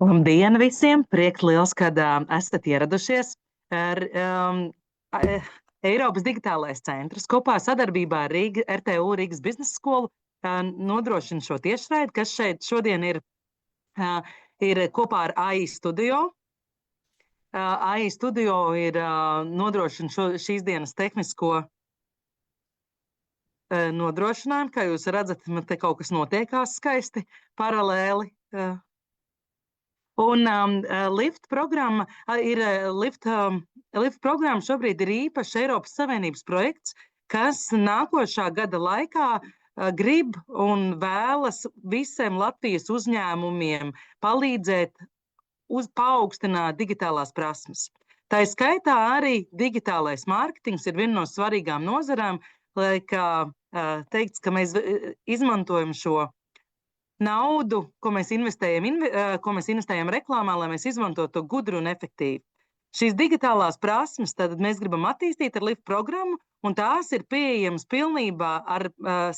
Labdien visiem! Prieks liels, kad esat ieradušies. Ar, Eiropas Digitālais centrs kopā sadarbībā ar RTU Rīgas biznesa skolu nodrošina šo tiešraidi, kas šeit šodien ir kopā ar AI Studio. AI Studio ir nodrošina šīs dienas tehnisko nodrošinājumu. Kā jūs redzat, man te kaut kas notiekās skaisti paralēli. Un LIFT programma LIFT programma šobrīd ir īpašs Eiropas Savienības projekts, kas nākošā gada laikā grib un vēlas visiem Latvijas uzņēmumiem palīdzēt paaugstināt digitālās prasmes. Tā skaitā arī digitālais mārketings ir viena no svarīgām nozarēm, lai kā teikts, ka mēs izmantojam šo naudu, ko mēs investējam reklāmā, lai mēs izmantotu to gudru un efektīvi. Šīs digitālās prasmes tad mēs gribam attīstīt ar LIFT programmu, un tās ir pieejamas pilnībā ar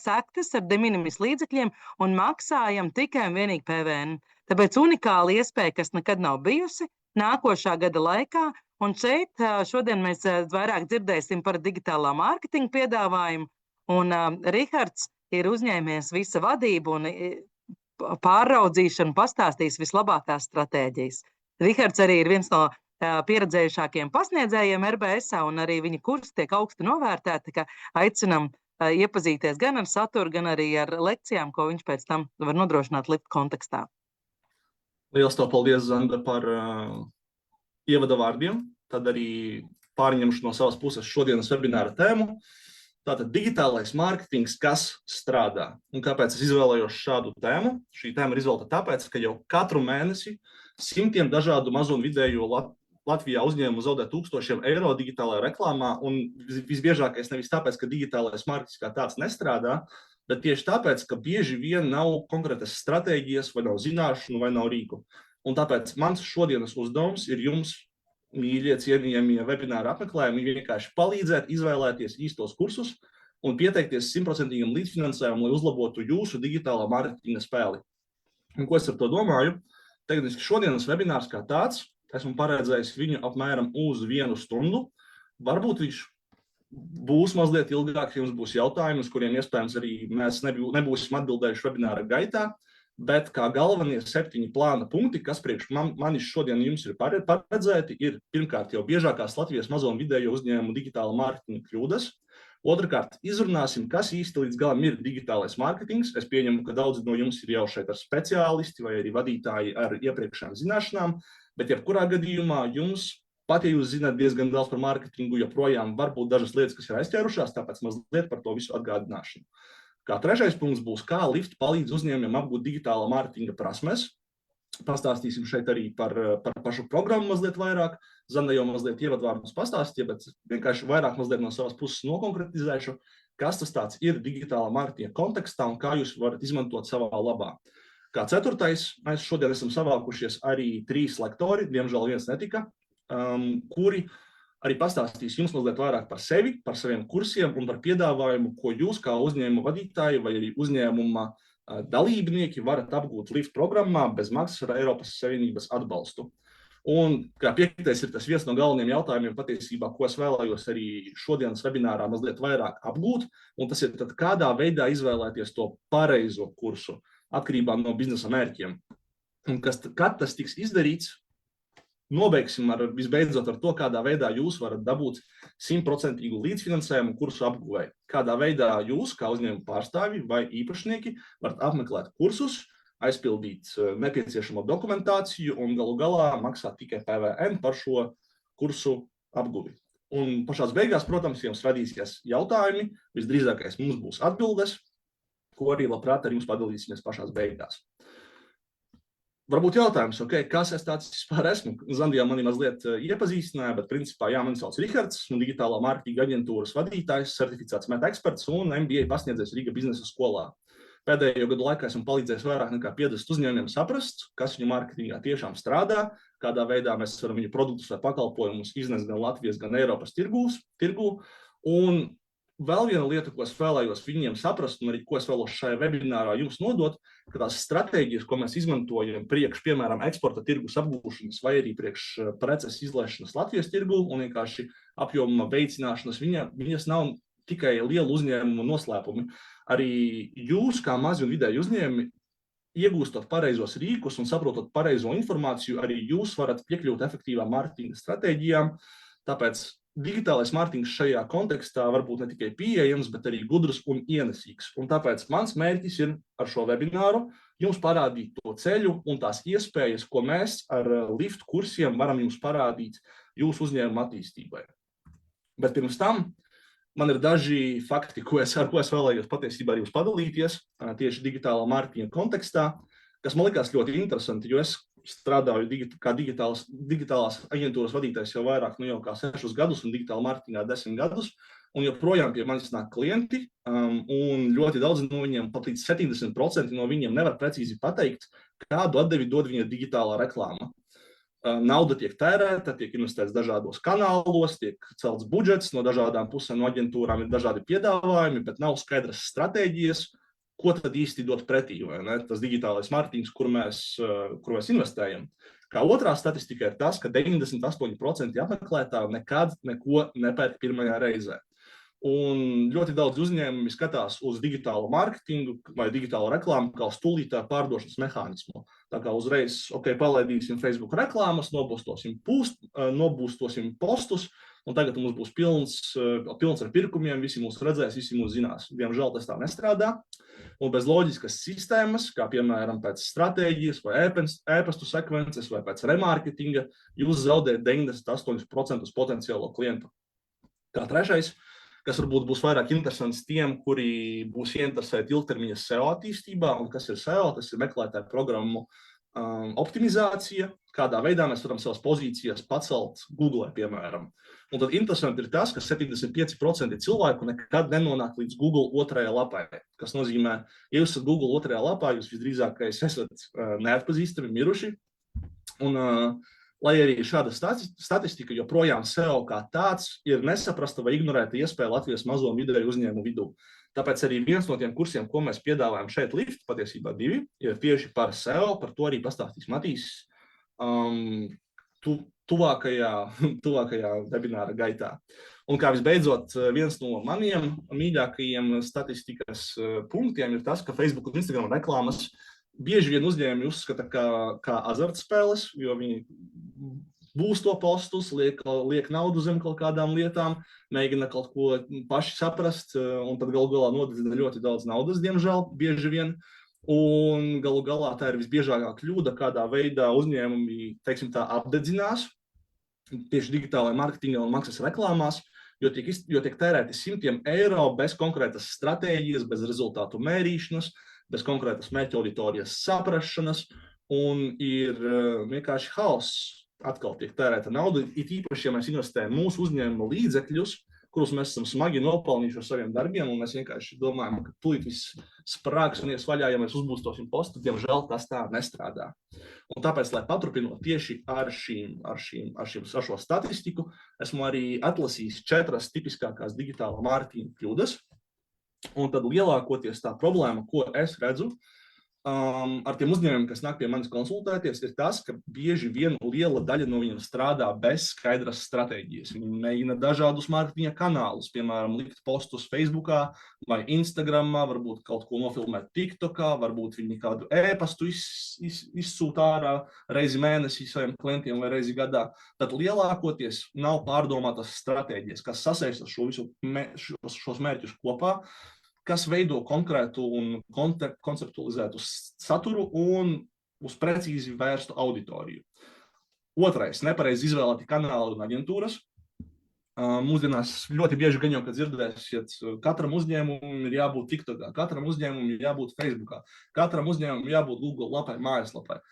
sektas, ar de minimis līdzekļiem, un maksājam tikai un vienīgi PVN. Tāpēc unikāla iespēja, kas nekad nav bijusi, nākošā gada laikā, un šeit šodien mēs vairāk dzirdēsim par digitālā mārketinga piedāvājumu, un Rihards ir uzņēmies visa vadību un pārraudzīšanu, pastāstīs vislabākās stratēģijas. Rihards arī ir viens no pieredzējušākiem pasniedzējiem RBS-ā, un arī viņa kursi tiek augsti novērtēti, ka aicinam iepazīties gan ar saturu, gan arī ar lekcijām, ko viņš pēc tam var nodrošināt LIFT kontekstā. Liels tev paldies, Zanda, par ievada vārdiem. Tad arī pārņemšu no savas puses šodienas webināra tēmu. Tātad digitālais mārketings, kas strādā. Un kāpēc es izvēlējos šādu tēmu? Šī tēma ir izvēlēta tāpēc, ka jau katru mēnesi simtiem dažādu mazo un vidējo Latvijā uzņēmumu zaudē tūkstošiem eiro digitālajā reklāmā. Un visbiežākais nevis tāpēc, ka digitālais mārketings kā tāds nestrādā, bet tieši tāpēc, ka bieži vien nav konkrētas stratēģijas, vai nav zināšanu, vai nav rīku. Un tāpēc mans šodienas uzdevums ir jums, mīļie, cienījamie webināra apmeklējumi, vienkārši palīdzēt izvēlēties īstos kursus un pieteikties 100% līdzfinansējumu, lai uzlabotu jūsu digitālā mārketinga spēli. Un ko es ar to domāju? Tehniski šodienas webinārs kā tāds, esmu paredzējis viņu apmēram uz 1 stundu. Varbūt viņš būs mazliet ilgāk, ja jums būs jautājumi, uz kuriem iespējams arī mēs nebūsim atbildējuši webināra gaitā. Bet kā galvenie 7 plāna punkti, kas priekš manis šodien jums ir paredzēti, ir pirmkārt jau biežākās Latvijas mazo un vidējo uzņēmumu digitāla mārketinga kļūdas. Otrakārt, izrunāsim, kas īsti līdz galam ir digitālais mārketings. Es pieņemu, ka daudzi no jums ir jau šeit ar speciālisti vai arī vadītāji ar iepriekšējām zināšanām, bet jebkurā gadījumā jums, pat ja jūs zināt diezgan daudz par mārketingu, joprojām var būt dažas lietas, kas ir aizķērušās, tāpēc mazliet par to visu atgādināšanu. Kā trešais punkts būs, kā LIFT palīdz uzņēmumiem apgūt digitāla mārketinga prasmes. Pastāstīsim šeit arī par pašu programmu mazliet vairāk. Zanda jau mazliet ievadvārdus pastāstīja, bet vienkārši vairāk mazliet no savas puses nokonkretizēšu, kas tas tāds ir digitāla mārketinga kontekstā un kā jūs varat izmantot savā labā. Kā ceturtais, mēs šodien esam savākušies arī 3 lektori, diemžēl viens netika, kuri arī pastāstīs jums mazliet vairāk par sevi, par saviem kursiem un par piedāvājumu, ko jūs kā uzņēmuma vadītāji vai arī uzņēmuma dalībnieki varat apgūt LIFT programmā bez maksas ar Eiropas Savienības atbalstu. Un kā piektais ir tas viens no galvenajiem jautājumiem patiesībā, ko es vēlējos arī šodienas webinārā mazliet vairāk apgūt, un tas ir tad kādā veidā izvēlēties to pareizo kursu atkarībā no biznesa mērķiem. Un kad tas tiks izdarīts, nobeigsim visbeidzot ar to, kādā veidā jūs varat dabūt 100% līdzfinansējumu kursu apguvei. Kādā veidā jūs, kā uzņēmuma pārstāvji vai īpašnieki, varat apmeklēt kursus, aizpildīt nepieciešamo dokumentāciju un galu galā maksāt tikai PVN par šo kursu apguvi. Un pašās beigās, protams, jums radīsies jautājumi, visdrīzākais mums būs atbildes, ko arī labprāt ar jums padalīsimies pašās beigās. Varbūt jautājums, kas es tāds vispār esmu? Zandijā mani mazliet iepazīstināja, bet principā mani sauc Rihards, esmu digitālā mārketinga aģentūras vadītājs, certificēts META eksperts un MBA pasniedzējs Rīga biznesa skolā. Pēdējo gadu laikā esmu palīdzējis vairāk nekā 50 uzņēmumiem saprast, kas viņu mārketingā tiešām strādā, kādā veidā mēs varam viņu produktus vai pakalpojumus iznest gan Latvijas, gan Eiropas tirgū. Un vēl viena lieta, ko es vēlējos viņiem saprast, un arī ko es vēlos šajā webinārā jums nodot, ka tās stratēģijas, ko mēs izmantojam priekš, piemēram, eksporta tirgus apgūšanas vai arī priekš preces izlaišanas Latvijas tirgu un vienkārši apjoma veicināšanas, viņas nav tikai lielu uzņēmumu noslēpumi. Arī jūs, kā mazi un vidēji uzņēmumi, iegūstot pareizos rīkus un saprotot pareizo informāciju, arī jūs varat piekļūt efektīvām mārketinga stratēģijām. Tāpēc digitālais mārketings šajā kontekstā varbūt ne tikai pieejams, bet arī gudrs un ienesīgs. Un tāpēc mans mērķis ir ar šo webināru jums parādīt to ceļu un tās iespējas, ko mēs ar Lift kursiem varam jums parādīt jūsu uzņēmuma attīstībai. Bet pirms tam man ir daži fakti, ar ko es vēlējos patiesībā arī jūs padalīties tieši digitālā mārketinga kontekstā, kas man likās ļoti interesanti, jo es strādāju kā digitālās aģentūras vadītājs jau vairāk, jau kā 6 gadus un digitāla mārketingā 10 gadus, un joprojām pie manis nāk klienti, un ļoti daudz no viņiem, pat līdz 70% no viņiem nevar precīzi pateikt, kādu atdevi dod viņa digitālā reklāma. Nauda tiek tērēta, tiek investēts dažādos kanālos, tiek celts budžets, no dažādām pusēm no aģentūrām ir dažādi piedāvājumi, bet nav skaidras stratēģijas, ko tad īsti dot pretī, vai ne? Tas digitālais mārketings, kur mēs investējam. Kā otrā statistika ir tas, ka 98% apmeklētāju nekad neko nepērk pirmajā reizē. Un ļoti daudz uzņēmumi skatās uz digitālu mārketingu vai digitālu reklāmu kā uz tūlītēju pārdošanas mehānismu. Tā kā uzreiz, palaidīsim Facebook reklāmas, nobūstosim postus, un tagad mums būs pilns ar pirkumiem, visi mūs redzēs, visi mūs zinās. Diemžēl tas tā nestrādā. Un bez loģiskas sistēmas, kā piemēram pēc stratēģijas vai e-pastu sekvences vai pēc remarketinga, jūs zaudējat 98% potenciālo klientu. Kā trešais, kas varbūt būs vairāk interesants tiem, kuri būs ieinteresēti ilgtermiņa SEO attīstībā, un kas ir SEO, tas ir meklētāju programmu optimizācija, kādā veidā mēs varam savas pozīcijas pacelt Google, piemēram. Un tad interesanti ir tas, ka 75% cilvēku nekad nenonāk līdz Google otrajā lapai, kas nozīmē, ja jūs esat Google otrajā lapā, jūs visdrīzākais esat neatpazīstami, miruši. Un, lai arī šāda statistika joprojām SEO kā tāds ir nesaprasta vai ignorēta iespēja Latvijas mazo un vidēju uzņēmumu vidū. Tāpēc arī viens no tiem kursiem, ko mēs piedāvājam šeit Lift, patiesībā 2, ir tieši par SEO, par to arī pastāstīs Matīs tuvākajā webināra gaitā. Un kā visbeidzot, viens no maniem mīļākajiem statistikas punktiem ir tas, ka Facebook un Instagram reklāmas bieži vien uzņēmumi uzskata kā azartspēles, jo viņi būsto postus, liek naudu zem kaut kādām lietām, mēģina kaut ko paši saprast, un tad galu galā nodedzina ļoti daudz naudas, diemžēl, bieži vien. Un galu galā tā ir visbiežākā kļūda, kādā veidā uzņēmumi, teiksim tā, apdedzinās tieši digitālajā mārketingā un maksas reklāmās, jo tiek tērēti simtiem eiro bez konkrētas stratēģijas, bez rezultātu mērīšanas, bez konkrētas mērķa auditorijas saprašanas, un ir vienkārši haoss. Atkal tiek tērēta nauda, it īpaši, ja mēs investējam mūsu uzņēmumu līdzekļus, kurus mēs esam smagi nopelnījuši ar saviem darbiem, un mēs vienkārši domājam, ka tūlīt viss sprāgs un ies vaļā, ja mēs uzbūstosim postu, diemžēl tas tā nestrādā. Un tāpēc, lai paturpinot tieši ar šo statistiku, esmu arī atlasījis 4 tipiskākās digitālā mārketinga kļūdas, un tad lielākoties tā problēma, ko es redzu, ar tiem uzņēmumiem, kas nāk pie manis konsultēties, ir tas, ka bieži vien liela daļa no viņiem strādā bez skaidras stratēģijas. Viņi mēģina dažādus mārketinga kanālus, piemēram, likt postus Facebookā vai Instagramā, varbūt kaut ko nofilmēt TikTokā, varbūt viņi kādu e-pastu izsūta ārā reizi mēnesī saviem klientiem vai reizi gadā. Tad lielākoties nav pārdomātas stratēģijas, kas sasaista šos mērķus kopā, kas veido konkrētu un konceptualizētu saturu un uz precīzi vērstu auditoriju. Otrais, nepareizi izvēlēti kanāli un aģentūras. Mūsdienās ļoti bieži gan jau, kad dzirdēsiet, katram uzņēmumam ir jābūt TikTokā, katram uzņēmumam ir jābūt Facebookā, katram uzņēmumam ir jābūt Google lapai, mājaslapai.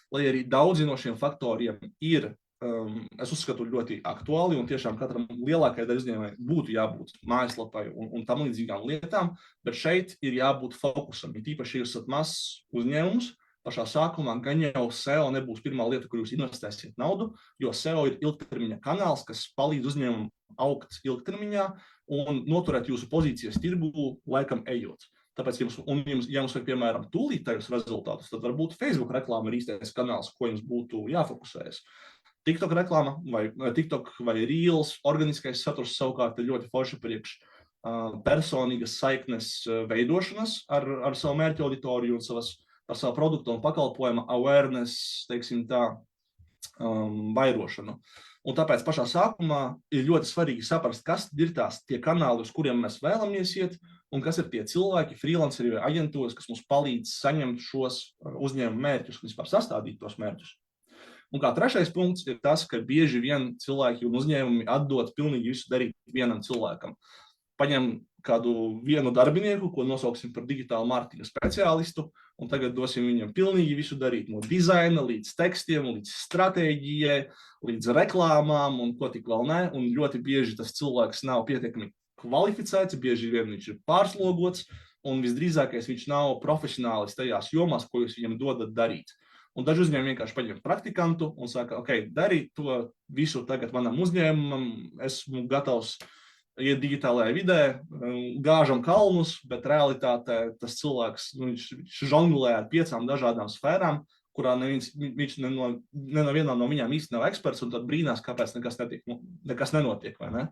Lai arī daudzi no šiem faktoriem ir, es uzskatu, ļoti aktuāli, un tiešām katram lielākajai daļai uzņēmumai būtu jābūt mājaslapai un tam līdzīgām lietām, bet šeit ir jābūt fokusam. Ir tīpaši, ja jūs esat mazs uzņēmums, pašā sākumā gan jau SEO nebūs pirmā lieta, kur jūs investēsiet naudu, jo SEO ir ilgtermiņa kanāls, kas palīdz uzņēmumam augt ilgtermiņā un noturēt jūsu pozīcijas tirgu laikam ejot. Tāpēc, ja jums vajag, piemēram, tūlītējus rezultātus, tad varbūt Facebook reklāma ir īstais kanāls, ko jums būtu jāfokusējas. TikTok reklāma vai Reels, organiskais saturs savukārt ir ļoti forši priekš personīgas saiknes veidošanas ar savu mērķu auditoriju un ar savu produktu un pakalpojumu awareness, teiksim tā, vairošanu. Un tāpēc pašā sākumā ir ļoti svarīgi saprast, kas ir tie kanāli, uz kuriem mēs vēlamies iet, un kas ir tie cilvēki, freelanceri vai aģentūras, kas mums palīdz saņemt šos uzņēmumu mērķus, un vispār sastādīt tos mērķus. Un kā trešais punkts ir tas, ka bieži vien cilvēki un uzņēmumi atdod pilnīgi visu darīt vienam cilvēkam. Paņem kādu vienu darbinieku, ko nosauksim par digitālu mārketinga speciālistu, un tagad dosim viņam pilnīgi visu darīt, no dizaina līdz tekstiem, līdz stratēģijai, līdz reklāmām un ko tik vēl ne, un ļoti bieži tas cilvēks nav pietiekami kvalificēts, bieži vien viņš ir pārslogots, un visdrīzākais viņš nav profesionālis tajās jomās, ko jūs viņam dodat darīt. Un daži uzņēmumi vienkārši paņem praktikantu un saka, ok, darīt to visu tagad manam uzņēmumam, esmu gatavs iet digitālajā vidē, gāžam kalnus, bet realitātē tas cilvēks, viņš žonglē ar 5 dažādām sfērām, kurā viņš nevienā no viņām īsti nav eksperts, un tad brīnās, kāpēc nekas nenotiek, vai ne?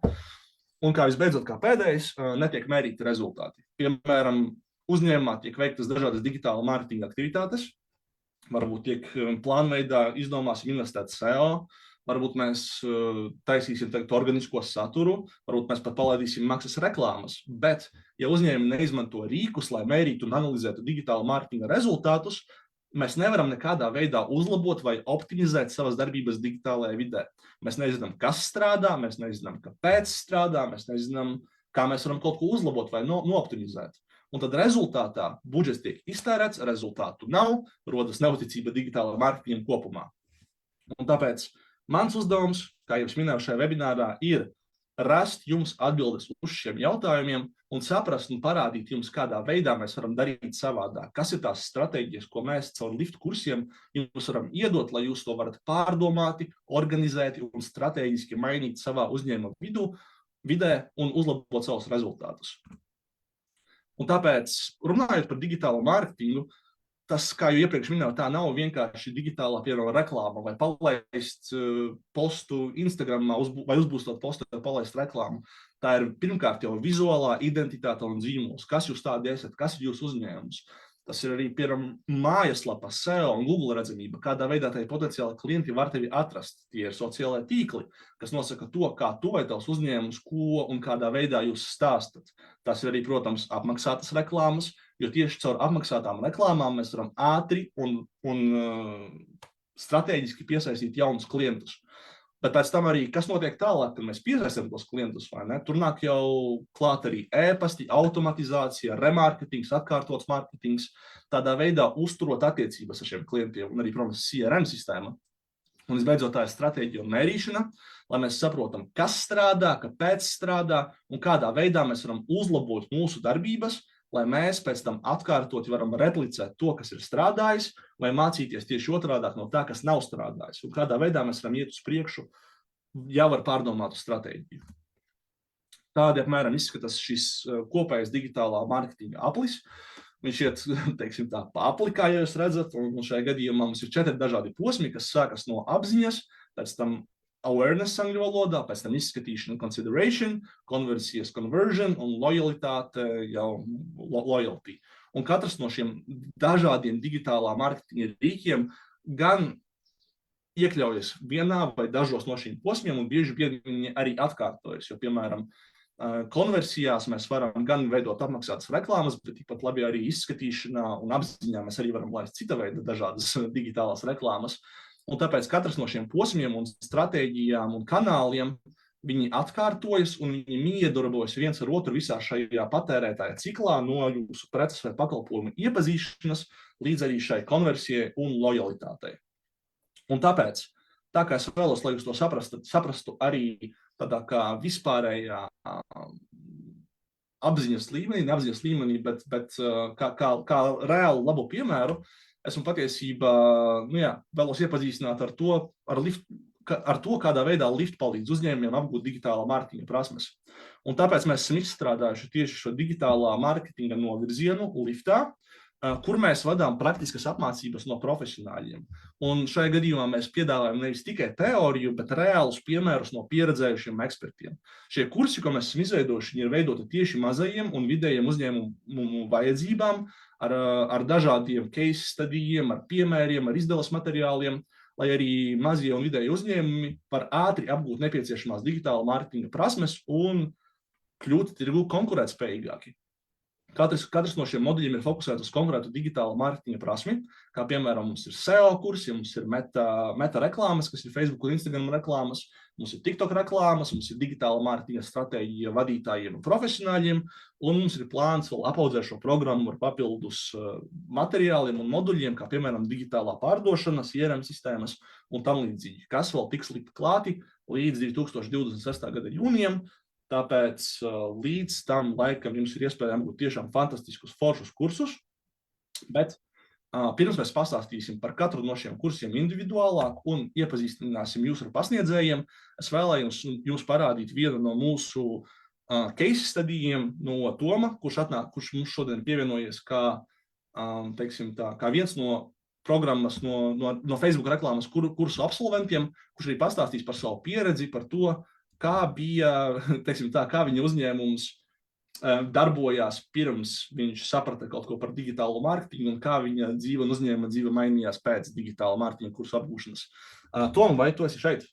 Un kā visbeidzot, kā pēdējais, netiek mērīti rezultāti. Piemēram, uzņēmumā tiek veiktas dažādas digitāla mārketinga aktivitātes, varbūt tiek plānveidā izdomāsim investēt SEO, varbūt mēs taisīsim organisko saturu, varbūt mēs pat palaidīsim maksas reklāmas, bet ja uzņēmumi neizmanto rīkus, lai mērītu un analizētu digitāla mārketinga rezultātus, mēs nevaram nekādā veidā uzlabot vai optimizēt savas darbības digitālajā vidē. Mēs nezinām, kas strādā, mēs nezinām, kāpēc strādā, mēs nezinām, kā mēs varam kaut ko uzlabot vai nooptimizēt. Un tad rezultātā budžets tiek iztērēts, rezultātu nav, rodas neuzticība digitālajā mārketingam kopumā. Un tāpēc mans uzdevums, kā jau es minēju šajā webinārā, ir rast jums atbildes uz šiem jautājumiem un saprast un parādīt jums, kādā veidā mēs varam darīt savādāk. Kas ir tās stratēģijas, ko mēs caur liftu kursiem jums varam iedot, lai jūs to varat pārdomāti, organizēti un stratēģiski mainīt savā uzņēmuma vidē un uzlabot savus rezultātus. Un tāpēc, runājot par digitālo mārketingu, tas, kā jau iepriekš minēju, tā nav vienkārši digitālā, piemēram, reklāma vai palaist postu Instagramā vai uzbūstot postu vai palaist reklāmu. Tā ir pirmkārt jau vizuālā identitāte un zīmols. Kas jūs tādi esat, kas ir jūsu uzņēmums? Tas ir arī, piemēram, mājaslapa, SEO un Google redzamība, kādā veidā tai potenciāli klienti var tevi atrast. Tie ir sociālai tīkli, kas nosaka to, kā tu vai tavs uzņēmums, ko un kādā veidā jūs stāstat. Tas ir arī, protams, apmaksātas reklāmas, jo tieši caur apmaksātām reklāmām mēs varam ātri un strateģiski piesaistīt jaunus klientus. Bet pēc tam arī, kas notiek tālāk, kad mēs piesaistam tos klientus, vai ne? Tur nāk jau klāt arī e-pasti, automatizācija, remarketings, atkārtots marketings, tādā veidā uzturot attiecības ar šiem klientiem un arī, protams, CRM sistēma. Un visbeidzot, tā ir stratēģija un mērīšana, lai mēs saprotam, kas strādā, kāpēc strādā un kādā veidā mēs varam uzlabot mūsu darbības, lai mēs pēc tam atkārtoti varam replicēt to, kas ir strādājis, vai mācīties tieši otrādāk no tā, kas nav strādājis. Un kādā veidā mēs varam iet uz priekšu jau ar pārdomātu stratēģiju. Tādi apmēram izskatās šis kopējais digitālā mārketinga aplis. Viņš iet, teiksim tā, pa apli, kā jūs redzat, un šajā gadījumā mums ir 4 dažādi posmi, kas sākas no apziņas, pēc tam awareness angļu valodā, pēc tam izskatīšana consideration, konversijas conversion un lojalitāte jau loyalty. Un katrs no šiem dažādiem digitālā mārketinga rīkiem gan iekļaujas vienā vai dažos no šīm posmiem un bieži viņi arī atkārtojas, jo, piemēram, konversijās mēs varam gan veidot apmaksātas reklāmas, bet tikpat labi arī izskatīšanā un apziņā mēs arī varam laist cita veida dažādas digitālās reklāmas. Un tāpēc katrs no šiem posmiem un stratēģijām un kanāliem viņi atkārtojas un viņi miedarbojas viens ar otru visā šajā patērētāja ciklā no jūsu preces vai pakalpojumu iepazīšanas līdz arī šai konversijai un lojalitātei. Un tāpēc, tā kā es vēlos, lai jūs to saprastu arī tādā kā vispārējā apziņas līmenī, bet kā reālu labu piemēru, esmu patiesībā, vēlos iepazīstināt ar to, ar to, kādā veidā Lift palīdz uzņēmumiem apgūt digitālā mārketinga prasmes. Un tāpēc mēs esam izstrādājuši tieši šo digitālā mārketinga novirzienu Liftā, kur mēs vadām praktiskas apmācības no profesionāļiem. Un šajā gadījumā mēs piedāvājam nevis tikai teoriju, bet reālus piemērus no pieredzējušiem ekspertiem. Šie kursi, ko mēs esam izveidojuši, ir veidoti tieši mazajiem un vidējiem uzņēmumu vajadzībām, ar dažādiem case studijiem, ar piemēriem, ar izdevas materiāliem, lai arī mazie un vidēji uzņēmumi var ātri apgūt nepieciešamās digitāla mārketinga prasmes un kļūt tirgu konkurētspējīgāki. Katrs no šiem moduļiem ir fokusēts uz konkrētu digitālu mārketinga prasmi, kā piemēram mums ir SEO kursi, mums ir meta reklāmas, kas ir Facebook un Instagram reklāmas, mums ir TikTok reklāmas, mums ir digitāla mārketinga stratēģija vadītājiem un profesionāļiem, un mums ir plāns vēl apaudzēt šo programmu ar papildus materiāliem un moduļiem, kā piemēram digitālā pārdošana, CRM sistēmas un tam līdzīgi, kas vēl tiks likt klāti līdz 2026. gada jūnijam. Tāpēc līdz tam laikam jums ir iespēja apgūt tiešām fantastiskus foršus kursus, bet pirms mēs pastāstīsim par katru no šiem kursiem individuālāk un iepazīstināsim jūs ar pasniedzējiem, es vēlējos jums parādīt vienu no mūsu case studijiem no Toma, kurš mums šodien pievienojies kā viens no programmas no Facebook reklāmas kursu absolventiem, kurš arī pastāstīs par savu pieredzi, par to, kā bija, kā viņa uzņēmums darbojās pirms viņš saprata kaut ko par digitālo mārketingu un kā viņa dzīve un uzņēmuma dzīve mainījās pēc digitāla mārketinga kursu apgūšanas. Tom, vai tu esi šeit?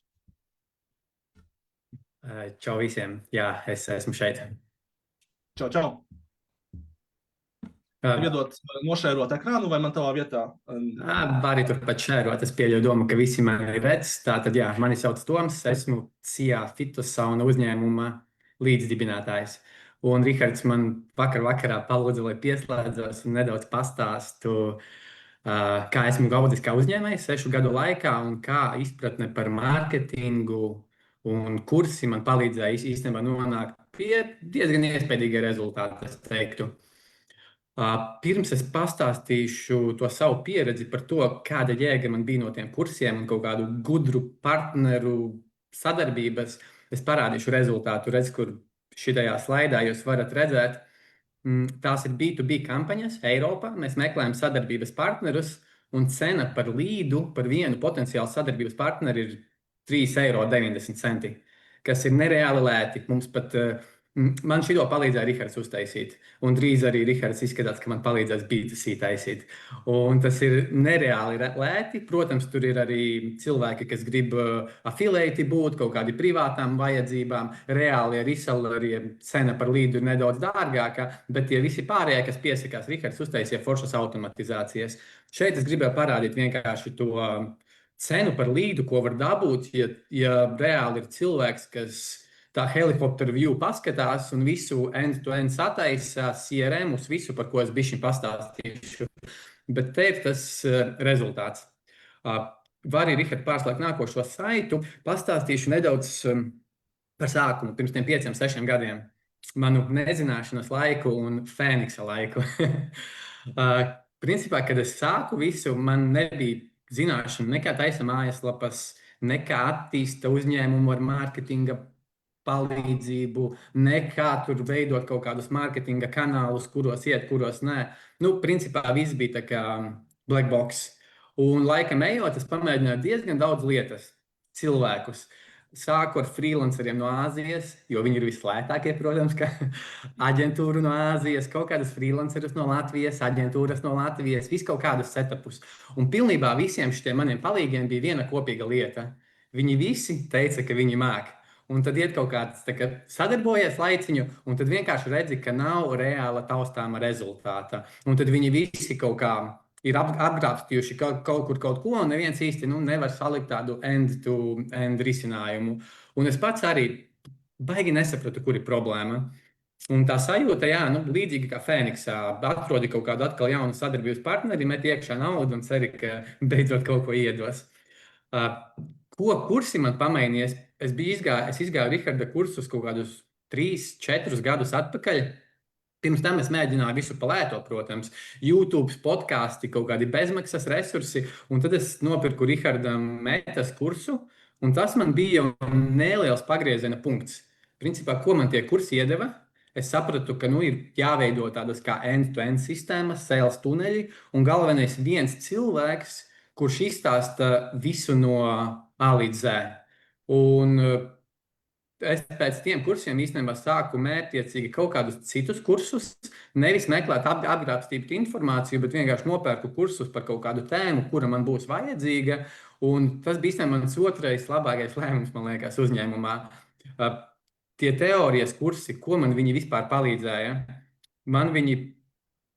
Čau visiem. Jā, es esmu šeit. Čau. Iedot nošērot ekrānu vai man tavā vietā? Vari turpat šērot. Es pieļauju domu, ka visi mani redz. Tātad, jā, mani sauc Toms. Esmu CIA Fitosauna uzņēmuma līdzdibinātājs. Un Rihards man vakarā palūdza, lai pieslēdzos un nedaudz pastāstu, kā esmu audzis kā uzņēmējs 6 gadu laikā un kā izpratne par mārketingu un kursi man palīdzēja īstenībā nonākt pie diezgan iespējīga rezultāta, es teiktu. Pirms es pastāstīšu to savu pieredzi par to, kāda jēga man bija no tiem kursiem un kaut kādu gudru partneru sadarbības, es parādīšu rezultātu. Redz, kur šitajā slaidā jūs varat redzēt. Tās ir B2B kampaņas Eiropā. Mēs meklējam sadarbības partnerus un cena par līdu, par vienu potenciālu sadarbības partneri ir 3,90 €, kas ir nereāli lēti. Mums pat man šito palīdzēja Rihards uztaisīt, un drīz arī Rihards izskatās, ka man palīdzēs B2C taisīt. Un tas ir nereāli lēti. Protams, tur ir arī cilvēki, kas grib affiliēti būt, kaut kādi privātām vajadzībām. Reāli ar reselleriem cena par līdu ir nedaudz dārgāka, bet tie visi pārējie, kas piesakās, Rihards uztaisīja foršas automatizācijas. Šeit es gribēju parādīt vienkārši to cenu par līdu, ko var dabūt, ja reāli ir cilvēks, kas tā helikopteru view paskatās un visu end-to-end sataisa CRM uz visu, par ko es bišķiņ pastāstīšu. Bet te ir tas rezultāts. Var arī, Rihard, pārslēgt nākošo saitu. Pastāstīšu nedaudz par sākumu, pirms tiem 5-6 gadiem. Manu nezināšanas laiku un Fēniksa laiku. Principā, kad es sāku visu, man nebija zināšana nekā taisa mājaslapas, nekā attīsta uzņēmumu ar mārketinga palīdzību, nekā tur veidot kaut kādus mārketinga kanālus, kuros iet, kuros nē. Principā viss bija tā kā black box. Un laikam ejot, es pamēģināju diezgan daudz lietas, cilvēkus. Sāku ar freelanceriem no Āzijas, jo viņi ir vislētākie, protams, ka aģentūru no Āzijas, kaut kādas freelancerus no Latvijas, aģentūras no Latvijas, visu kaut kādus setupus. Un pilnībā visiem šiem maniem palīgiem bija viena kopīga lieta. Viņi visi teica, ka viņi māk. Un tad iet kaut kāds sadarbojies laiciņu, un tad vienkārši redzi, ka nav reāla taustāma rezultāta. Un tad viņi visi kaut kā ir apgrābstījuši kaut ko, un neviens īsti nevar salikt tādu end-to-end risinājumu. Un es pats arī baigi nesapratu, kur ir problēma. Un tā sajūta, jā, līdzīgi kā Fēniksā, atrodi kaut kādu atkal jaunu sadarbības partneri, met iekšā naudu un ceri, ka beidzot kaut ko iedos. Ko kursi man pamainījies? Es izgāju Riharda kursus kaut kādus 3-4 gadus atpakaļ. Pirms tam es mēģināju visu palētot, protams, YouTube, podkāsti, kaut kādi bezmaksas resursi, un tad es nopirku Rihardam metas kursu, Un tas man bija jau neliels pagrieziena punkts. Principā, ko man tie kursi iedeva? Es sapratu, ka ir jāveido tādas kā end-to-end sistēmas, sales tuneļi, un galvenais viens cilvēks, kurš izstāsta visu no A līdz Z. Un es pēc tiem kursiem īstenībā sāku mērķiecīgi kaut kādus citus kursus, nevis meklēt apgrābstītu informāciju, bet vienkārši nopērku kursus par kaut kādu tēmu, kura man būs vajadzīga. Un tas bija īstenībā mans otrais labākais lēmums, man liekas, uzņēmumā. Tie teorijas kursi, ko man viņi vispār palīdzēja? Man viņi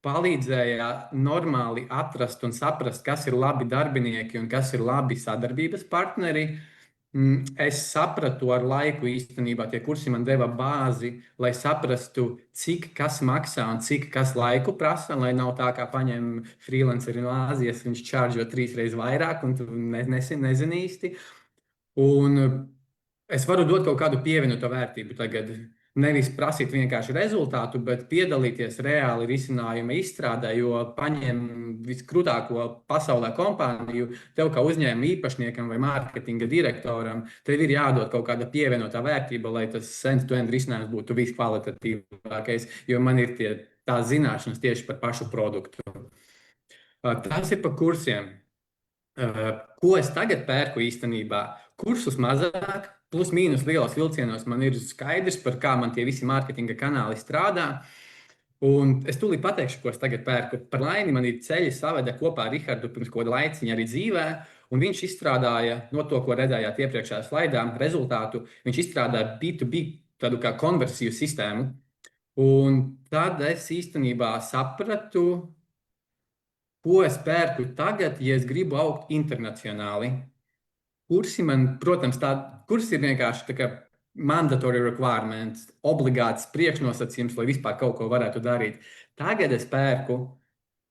palīdzēja normāli atrast un saprast, kas ir labi darbinieki un kas ir labi sadarbības partneri. Es sapratu ar laiku īstenībā, tie kursi man deva bāzi, lai saprastu, cik kas maksā un cik kas laiku prasa, lai nav tā, kā paņem freelanceri no Āzijas, viņš čāržo 3 reizes vairāk un tu nezini īsti. Un es varu dot kaut kādu pievienoto vērtību tagad. Nevis prasīt vienkārši rezultātu, bet piedalīties reāli risinājuma izstrādē, jo paņem viskrūtāko pasaulē kompāniju, tev kā uzņēmuma īpašniekam vai mārketinga direktoram, tev ir jādod kaut kāda pievienotā vērtība, lai tas end-to-end risinājums būtu viskvalitatīvākais, jo man ir tās zināšanas tieši par pašu produktu. Tas ir par kursiem. Ko es tagad pērku īstenībā? Kursus mazāk, plus mīnus lielos vilcienos man ir skaidrs, par kā man tie visi mārketinga kanāli strādā. Un es tūlīt pateikšu, ko es tagad pērku. Par laimi man ir ceļi saveda kopā ar Rihardu pirms kāda laiciņa arī dzīvē, un viņš izstrādāja, no to, ko redzējāt iepriekšējā slaidā, rezultātu, viņš izstrādāja B2B tādu kā konversiju sistēmu. Un tad es īstenībā sapratu, ko es pērku tagad, ja es gribu augt internacionāli. Kursi man, protams, kursi ir vienkārši tā kā mandatory requirements, obligāts priekšnosacījums, lai vispār kaut ko varētu darīt. Tagad es pērku,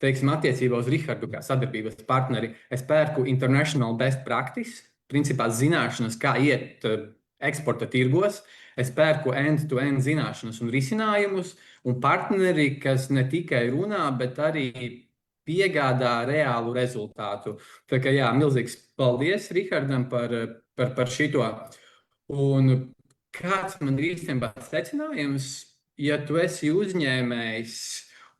teiksim, attiecībā uz Rihardu kā sadarbības partneri, es pērku international best practice, principā zināšanas, kā iet eksporta tirgos. Es pērku end-to-end zināšanas un risinājumus, un partneri, kas ne tikai runā, bet arī piegādā reālu rezultātu. Tā kā jā, milzīgs paldies Rihardam par šito. Un kāds man ir īstenībā secinājums, ja tu esi uzņēmējs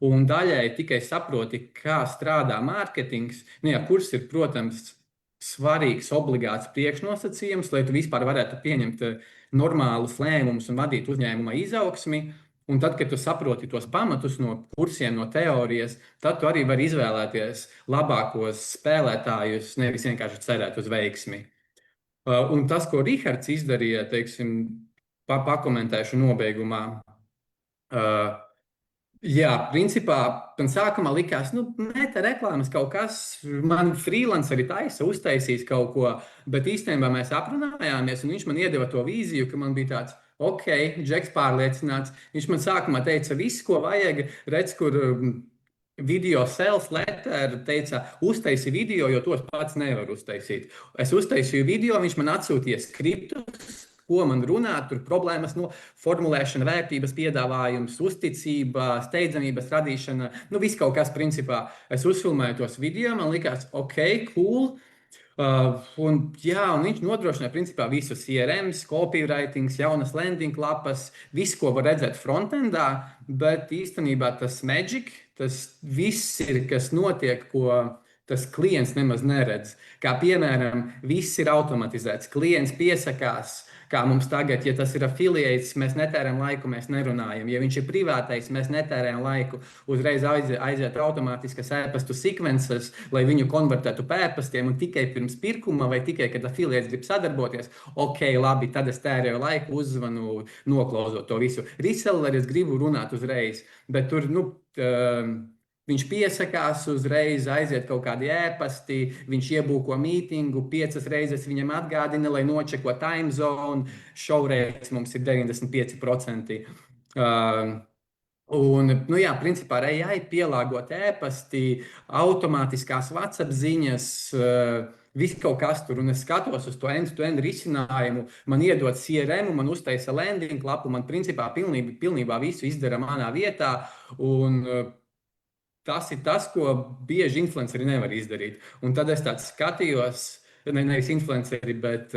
un daļai tikai saproti, kā strādā mārketings, kurs ir, protams, svarīgs, obligāts priekšnosacījums, lai tu vispār varētu pieņemt normālus lēmumus un vadīt uzņēmuma izaugsmi. Un tad, kad tu saproti tos pamatus no kursiem, no teorijas, tad tu arī vari izvēlēties labākos spēlētājus, nevis vienkārši cerēt uz veiksmi. Un tas, ko Rihards izdarīja, teiksim, pakomentēšu nobeigumā. Jā, principā, man sākumā likās, meta reklāmas kaut kas, man freelanceri taisa, uztaisīs kaut ko, bet īstenībā mēs aprunājāmies, un viņš man iedeva to vīziju, ka man bija tāds, ok, Džeks pārliecināts. Viņš man sākumā teica visu, ko vajag, redz, kur video sales letter teica, uztaisi video, jo tos pats nevar uztaisīt. Es uztaisīju video, viņš man atsūtīja skriptus, ko man runāt, tur problēmas, formulēšana, vērtības piedāvājums, uzticība, steidzamības radīšana, viss kaut kas principā. Es uzfilmēju tos video, man likās, ok, cool. Un viņš nodrošināja principā visu CRM, copywriting, jaunas landing lapas, visu, ko var redzēt frontendā, bet īstenībā tas magic, tas viss ir, kas notiek, ko tas klients nemaz neredz. Kā piemēram, viss ir automatizēts, klients piesakās, kā mums tagad, ja tas ir affiliates, mēs netērējam laiku, mēs nerunājam. Ja viņš ir privātais, mēs netērējam laiku. Uzreiz aiziet automātiskas e-pastu sekvences, lai viņu konvertētu pa e-pastiem un tikai pirms pirkuma vai tikai, kad affiliates grib sadarboties. Ok, labi, tad es tērēju laiku, uzzvanu, noklausot to visu. Reselleris gribu runāt uzreiz, bet tur, viņš piesakās uzreiz, aiziet kaut kādi ēpasti, viņš iebūko mītingu, 5 reizes viņam atgādina, lai nočeko time zone, šovreiz mums ir 95%. Principā AI pielāgot ēpasti, automātiskās WhatsApp ziņas, viss kaut kas tur, un es skatos uz to end-to-end risinājumu, man iedod CRM, man uztaisa landing lapu, man principā pilnībā visu izdara manā vietā, un tas ir tas, ko bieži influenceri nevar izdarīt. Un tad es tāds skatījos, nevis influenceri, bet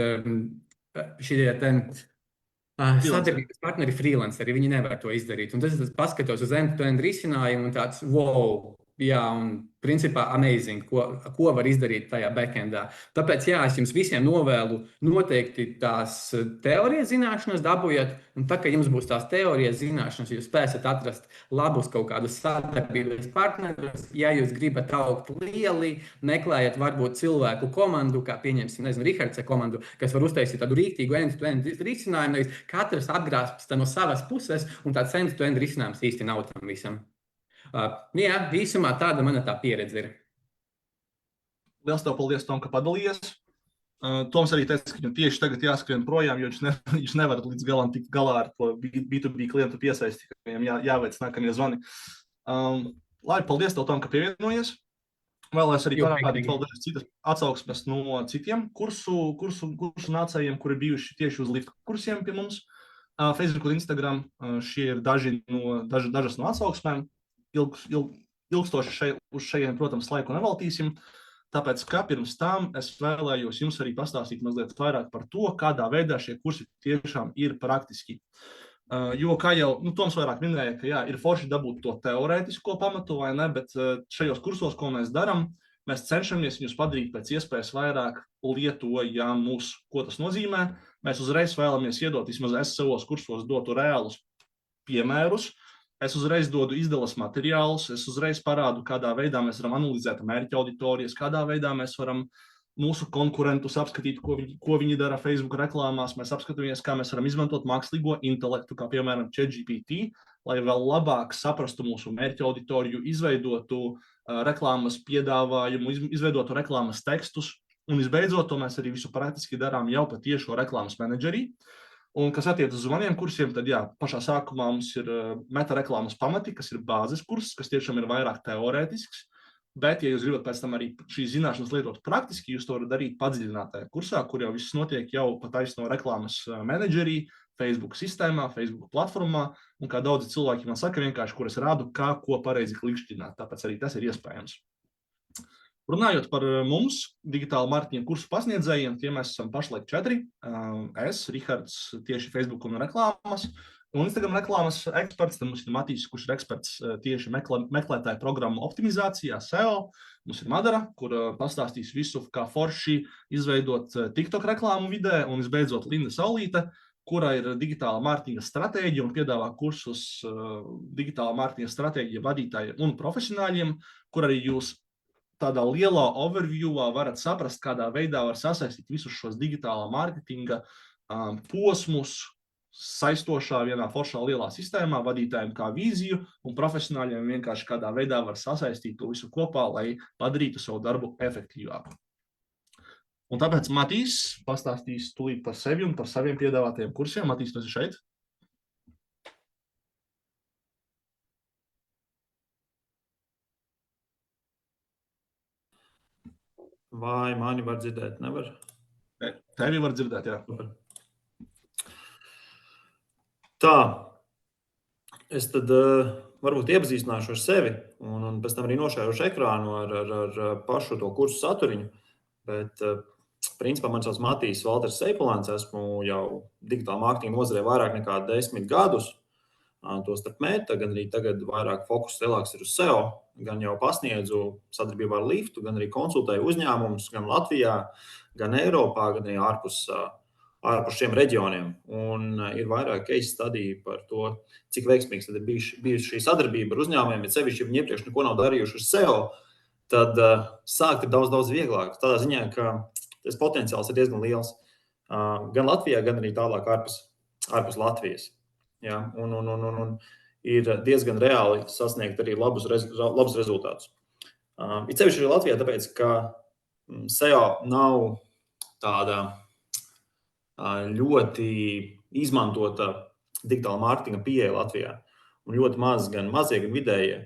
šie sadarbības partneri freelanceri, viņi nevar to izdarīt. Un tas paskatos uz end-to-end risinājumu un tāds, wow, jā, un principā amazing, ko var izdarīt tajā backendā. Tāpēc, jā, es jums visiem novēlu noteikti tās teorijas zināšanas dabujat, un tā, ka jums būs tās teorijas zināšanas, jūs spēsiet atrast labus kaut kādus sadarbības partnerus. Ja jūs gribat augt lieli, meklējiet varbūt cilvēku komandu, kā pieņemsim, nezinu, Rihards komandu, kas var uztaisīt tādu rīktīgu end-to-end risinājumu, nevis katrs apgrābst no savas puses, un tāds end-to-end risinājums īsti nav tam visam. Jā, īsumā tāda mana tā pieredze ir. Liels tev paldies, Tom, ka padalījies. Toms arī teica, ka viņam tieši tagad jāskrien projām, jo viņš nevar līdz galam tikt galā ar to B2B klientu piesaisti, ka viņam jāveic nākamie zvani. Labi, paldies tev, Tom, ka pievienojies. Vēlēs arī parādīt vēl dažas citas atsauksmes no citiem kursu nācējiem, kuri bijuši tieši uz Lift kursiem pie mums. Facebook un Instagram šie ir dažas no atsauksmēm. Ilgstoši uz šajiem, protams, laiku neveltīsim, tāpēc, ka pirms tam es vēlējos jums arī pastāstīt mazliet vairāk par to, kādā veidā šie kursi tiešām ir praktiski. Jo, kā jau Toms vairāk minēja, ka jā, ir forši dabūt to teorētisko pamatu, vai ne, bet šajos kursos, ko mēs darām, mēs cenšamies viņus padarīt pēc iespējas vairāk lietojamus. Ko tas nozīmē? Mēs uzreiz vēlamies iedot, vismaz es savos kursos dotu reālus piemērus. Es uzreiz dodu izdeles materiālus, es uzreiz parādu, kādā veidā mēs varam analizēt mērķa auditorijas, kādā veidā mēs varam mūsu konkurentus apskatīt, ko viņi dara Facebook reklāmās. Mēs apskatāmies, kā mēs varam izmantot mākslīgo intelektu, kā piemēram ChatGPT, lai vēl labāk saprastu mūsu mērķa auditoriju, izveidotu reklāmas piedāvājumu, izveidotu reklāmas tekstus. Un visbeidzot, to mēs arī visu praktiski darām jau pa tiešo reklāmas menedžerī. Un, kas attiecas uz maniem kursiem, tad jā, pašā sākumā mums ir meta reklāmas pamati, kas ir bāzes kurs, kas tiešām ir vairāk teorētisks, bet, ja jūs gribat pēc tam arī šīs zināšanas lietot praktiski, jūs to varat darīt padziļinātajā kursā, kur jau viss notiek jau pa taisno reklāmas menedžerī, Facebook sistēmā, Facebook platformā, un kā daudzi cilvēki man saka vienkārši, kur es rādu, kā ko pareizi klikšķināt, tāpēc arī tas ir iespējams. Runājot par mums, digitāla mārketinga kursu pasniedzējiem, tie mēs esam pašlaik 4. Es, Rihards, tieši Facebook un reklāmas, un Instagram reklāmas eksperts, tad mums ir Matīs, kurš ir eksperts tieši meklētāju programmu optimizācijā, SEO. Mums ir Madara, kur pastāstīs visu, kā forši izveidot TikTok reklāmu vidē, un visbeidzot Linda Saulīte, kura ir digitāla mārketinga stratēģija un piedāvā kursus digitāla mārketinga stratēģija vadītājiem un profesionāļiem, kur arī jūs tādā lielā overviewā varat saprast, kādā veidā var sasaistīt visus šos digitālā mārketinga posmus saistošā vienā foršā lielā sistēmā, vadītājiem kā vīziju un profesionāļiem vienkārši kādā veidā var sasaistīt to visu kopā, lai padarītu savu darbu efektīvāku. Un tāpēc Matīs pastāstīs tūlīt par sevi un par saviem piedāvātajiem kursiem. Matīs, tu esi šeit? Vai mani var dzirdēt? Nevar? Tevi var dzirdēt, jā. Tā, es tad varbūt iepazīstināšu ar sevi un pēc tam arī nošērušu ekrānu ar pašu to kursu saturiņu, bet principā man sauc Matīs Valters Seipulēns, esmu jau digitāla mārketinga nozarē vairāk nekā 10 gadus, to starp meta, gan arī tagad vairāk fokus lielāks ir uz SEO, gan jau pasniedzu sadarbībā ar Liftu, gan arī konsultēju uzņēmumus gan Latvijā, gan Eiropā, gan arī ārpus šiem reģioniem. Un ir vairāk case study par to, cik veiksmīgs tad ir bijusi šī sadarbība ar uzņēmumiem, bet sevišķi, ja viņi iepriekš neko nav darījuši ar SEO, tad sākt ir daudz vieglāk. Tādā ziņā, ka tas potenciāls ir diezgan liels gan Latvijā, gan arī tālāk ārpus Latvijas. Ja, un ir diezgan reāli sasniegt arī labus rezultātus. Ir sevišķi arī Latvijā, tāpēc, ka SEO nav tāda ļoti izmantota digitāla mārketinga pieeja Latvijā. Un ļoti maz gan mazie, gan vidējie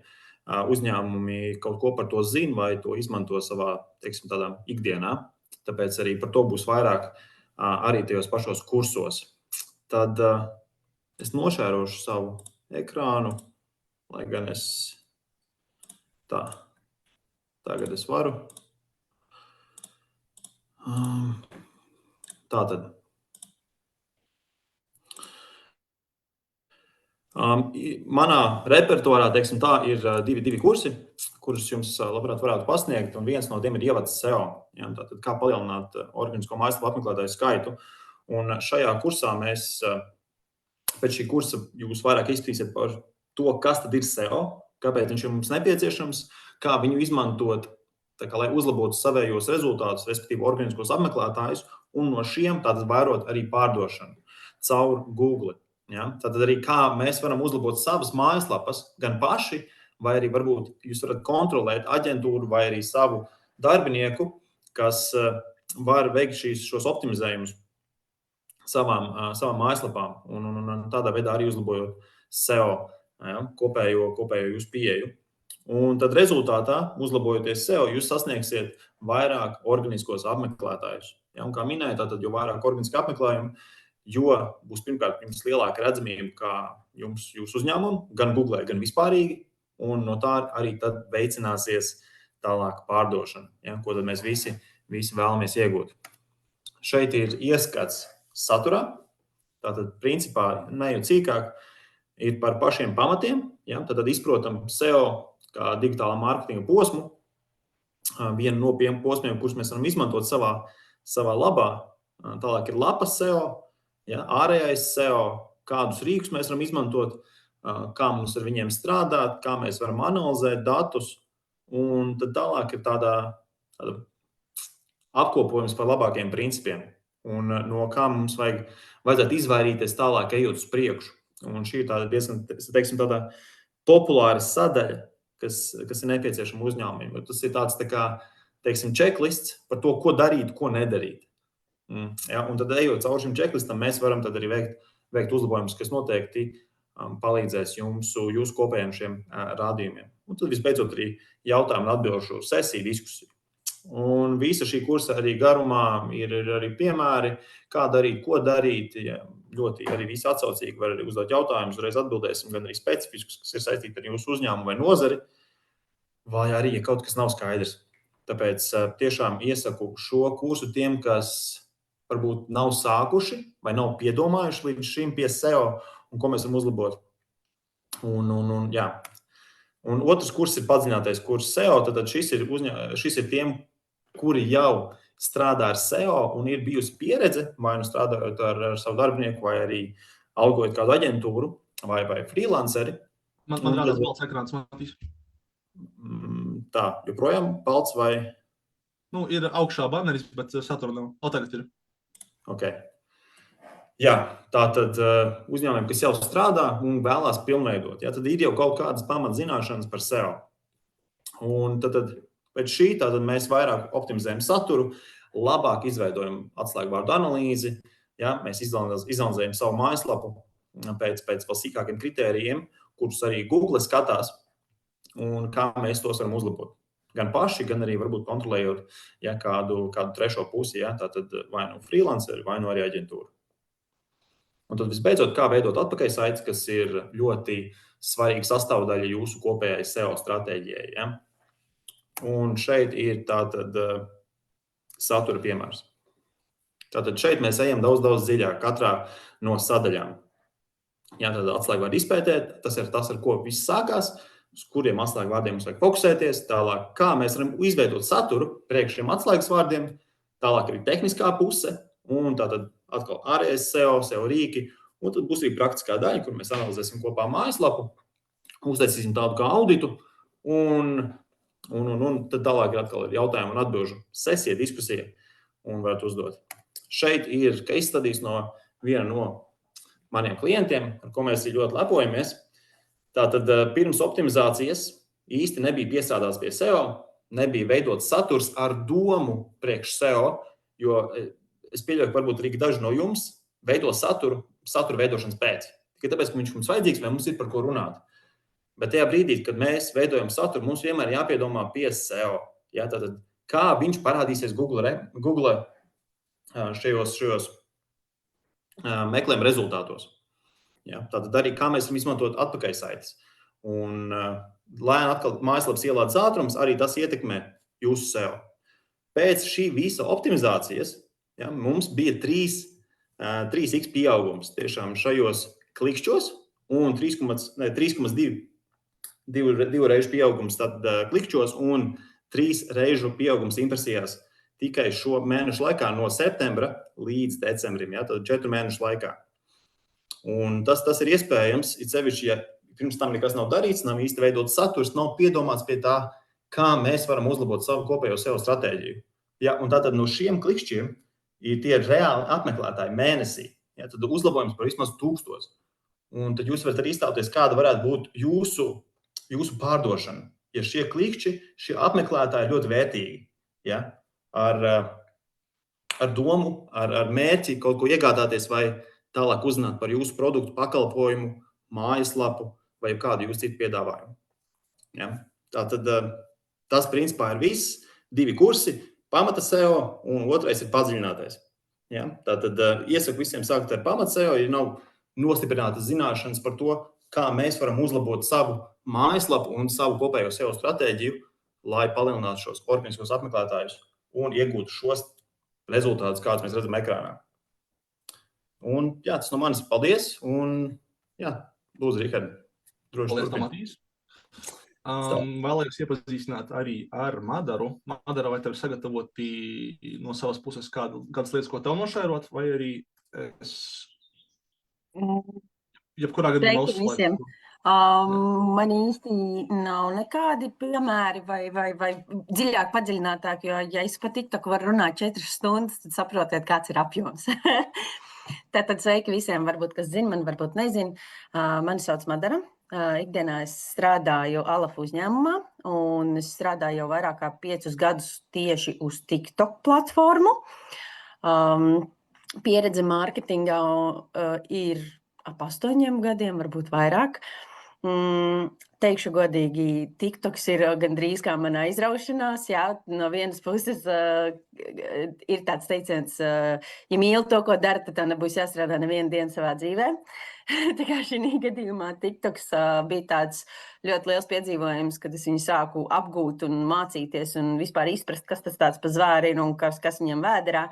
uzņēmumi kaut ko par to zina vai to izmanto savā, teiksim, tādā ikdienā. Tāpēc arī par to būs vairāk arī tajos pašos kursos. Tad es nošērošu savu ekrānu, lai gan es tagad es varu. Tātad. Manā repertuārā, teiksim tā, ir divi kursi, kurus jums labprāt varētu pasniegt, un viens no tiem ir ievads SEO. Ja, tātad, kā palielināt organisko mājaslapu apmeklētāju skaitu. Un šajā kursā mēs, pēc šī kursa, jūs vairāk izskatīsiet par to, kas tad ir SEO, kāpēc viņš ir mums nepieciešams, kā viņu izmantot, tā kā, lai uzlabotu savējos rezultātus, respektīvi organiskos apmeklētājus, un no šiem tātad vairot arī pārdošanu caur Google. Ja? Tātad arī kā mēs varam uzlabot savas mājaslapas, gan paši, vai arī varbūt jūs varat kontrolēt aģentūru vai arī savu darbinieku, kas var veikt šos optimizējumus savām mājaslapām un tādā veidā arī uzlabojot SEO, ja? kopējo jūsu pieeju. Un tad rezultātā, uzlabojoties SEO, jūs sasniegsiet vairāk organiskos apmeklētājus. Ja? Un kā minēju, tātad, jo vairāk organiski apmeklējumi, jo būs pirmkārt jums lielāka redzamība kā jūsu uzņēmumu, gan Google, gan vispārīgi, un no tā arī tad veicināsies tālāk pārdošana, ja, ko tad mēs visi vēlamies iegūt. Šeit ir ieskats saturā, tātad principā nejūt cīkāk, ir par pašiem pamatiem, ja, tad izprotam SEO kā digitālā mārketinga posmu, vienu no posmiem, kurus mēs varam izmantot savā labā, tālāk ir lapas SEO, ja, ārējais SEO, kādus rīkus mēs varam izmantot, kā mums ar viņiem strādāt, kā mēs varam analizēt datus, un tad tālāk ir tāda apkopojums par labākiem principiem, un no kā mums vajadzētu izvairīties tālāk, ejot uz priekšu. Un šī ir tāda diezgan, teiksim, tāda populāra sadaļa, kas ir nepieciešama uzņēmumiem. Tas ir tāds, tā kā, teiksim, checklists par to, ko darīt, ko nedarīt. Ja, un tad, ejot caur šim checklistam, mēs varam tad arī veikt uzlabojumus, kas noteikti palīdzēs jūsu kopējiem šiem rādījumiem. Un tad visbeidzot arī jautājumu un atbilžu sesiju, diskusiju. Un visa šī kursa arī garumā ir arī piemēri, kā darīt, ko darīt. Ja, ļoti arī visi atsaucīgi var arī uzdot jautājumus, uzreiz atbildēsim, gan arī specifiskus, kas ir saistīti ar jūsu uzņēmumu vai nozari, vai arī, ja kaut kas nav skaidrs. Tāpēc tiešām iesaku šo kursu tiem, kas varbūt nav sākuši vai nav piedomājuši līdz šim pie SEO un ko mēs varam uzlabot. Jā. Un otrs kurs ir padziļinātais kurs SEO, tad šis ir tiem, kuri jau strādā ar SEO un ir bijusi pieredze, vai nu strādājot ar savu darbinieku, vai arī algojot kādu aģentūru, vai freelanceri. Man rādās balts ekrāns, Matīs. Tā, joprojām balts vai? Nu, ir augšā baneris, bet satura nav. O, tagad ir. Ok. Jā, tātad uzņēmumiem, kas jau strādā un vēlās pilnveidot, ja, tad ir jau kaut kādas pamatzināšanas par SEO. Un tad pēc šī mēs vairāk optimizējam saturu, labāk izveidojam atslēgvārdu analīzi, ja, mēs izanalizējam savu mājaslapu pēc vēl sīkākiem kritērijiem, kurus arī Google skatās, un kā mēs tos varam uzlabot. Gan paši, gan arī varbūt kontrolējot, ja, kādu trešo pusi, ja, tātad vai nu freelanceri, vai nu arī aģentūru. Un tad visbeidzot, kā veidot atpakaļsaites, kas ir ļoti svarīga sastāvdaļa jūsu kopējai SEO stratēģijai. Ja? Un šeit ir tātad satura piemērs. Tātad šeit mēs ejam daudz dziļāk katrā no sadaļām. Ja, tad atslēgvārdu izpētēt, tas ir tas, ar ko viss sākās, uz kuriem atslēgvārdiem mums vajag fokusēties, tālāk, kā mēs varam izveidot saturu priekš šiem atslēgas vārdiem, tālāk arī tehniskā puse, un tātad atkal ārējais SEO rīki, un tad būs arī praktiskā daļa, kur mēs analizēsim kopā mājaslapu, uztaisīsim tādu kā auditu, un tad tālāk ir atkal jautājumu un atbilžu sesija, diskusija, un varat uzdot. Šeit ir case studies no viena no maniem klientiem, ar ko mēs ļoti lepojamies. Tātad pirms optimizācijas īsti nebija piestrādāts pie SEO, nebija veidots saturs ar domu priekš SEO, jo es pieļauju, ka varbūt arī daži no jums veido saturu veidošanas pēc. Tikai tāpēc, ka viņš mums vajadzīgs, vai mums ir par ko runāt. Bet tajā brīdī, kad mēs veidojam saturu, mums vienmēr jāpiedomā pie SEO. Ja, tātad, kā viņš parādīsies Google šajos meklējuma rezultātos. Ja, tātad arī kā mēs varam izmantot atpakaļsaites. Un, lai atkal mājaslapas ielādes ātrums, arī tas ietekmē jūsu SEO. pēc šī visa optimizācijas mums bija 3x pieaugums tiešām šajos klikšķos un 3,2 reižu pieaugums klikšķos un 3 reižu pieaugums impresijās tikai šo mēnešu laikā no septembra līdz decembrim, tad 4 mēnešu laikā. Un tas ir iespējams, it sevišķi, ja pirms tam nekas nav darīts, nav īsti veidots saturs, nav piedomāts pie tā, kā mēs varam uzlabot savu kopējo SEO stratēģiju. Un tātad no šiem klikšķiem ir tie reāli apmeklētāji mēnesī. Tad uzlabojums par vismaz 1000. Un tad jūs varat arī iztēloties, kāda varētu būt jūsu pārdošana. Ja šie klikšķi, šie apmeklētāji ir ļoti vērtīgi. Ar domu, ar mērķi kaut ko iegādāties vai tālāk uzzināt par jūsu produktu, pakalpojumu, mājaslapu vai kādu jūsu citu piedāvājumu. Tātad tas principā ir viss. 2 kursi, pamata SEO un otrais ir padziļinātais. Tātad iesaku visiem sākt ar pamata SEO, ja nav nostiprinātas zināšanas par to, kā mēs varam uzlabot savu mājaslapu un savu kopējo SEO stratēģiju, lai palielinātu šos organiskos apmeklētājus un iegūtu šos rezultātus, kādus mēs redzam ekrānā. Un tas no manis paldies. Un lūdzu, Rihard, droši paldies, Matīs. Vēlējos iepazīstināt arī ar Madaru. Madara, vai tev ir sagatavoti no savas puses kādas lietas, ko tev nošērot, vai arī es jebkurā gadījumā uzslēdzu? Man īsti nav nekādi piemēri vai dziļāk padziļinātāk, jo, ja es pa TikToku varu runāt 4 stundas, tad saprotiet, kāds ir apjoms. Tātad sveiki visiem, varbūt, kas zina, man varbūt nezina. Mani sauc Madara. Ikdienā es strādāju Alaf uzņēmumā, un es strādāju jau vairāk kā 5 gadus tieši uz TikTok platformu. Pieredze mārketingā ir ap 8 gadiem, varbūt vairāk. Teikšu godīgi, TikToks ir gandrīz kā mana aizraušanās. No vienas puses ir tāds teiciens, ja mīli to, ko dara, tad tā nebūs jāstrādā nevienu dienu savā dzīvē. Tā kā šī gadījumā TikToks bija tāds ļoti liels piedzīvojums, kad es viņu sāku apgūt un mācīties un vispār izprast, kas tas tāds pa zvēri ir un kas viņam vēderā.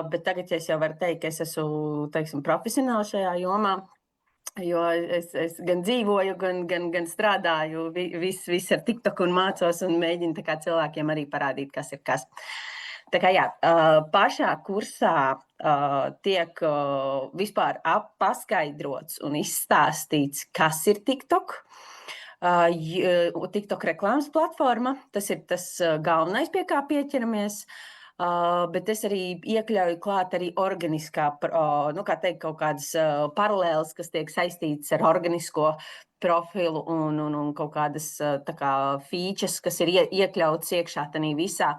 Bet tagad es jau varu teikt, ka es esmu, teiksim, profesionāli šajā jomā. Jo es gan dzīvoju, gan strādāju, viss ar TikToku un mācos un mēģinu tā kā cilvēkiem arī parādīt, kas ir kas. Tā kā pašā kursā tiek vispār paskaidrots un izstāstīts, kas ir TikTok. TikTok reklāmas platforma, tas ir tas galvenais, pie kā pieķeramies. Bet es arī iekļauju klāt arī organiskā, kaut kādas paralēles, kas tiek saistītas ar organisko profilu un kaut kādas features, kas ir iekļautas iekšā tanī visā,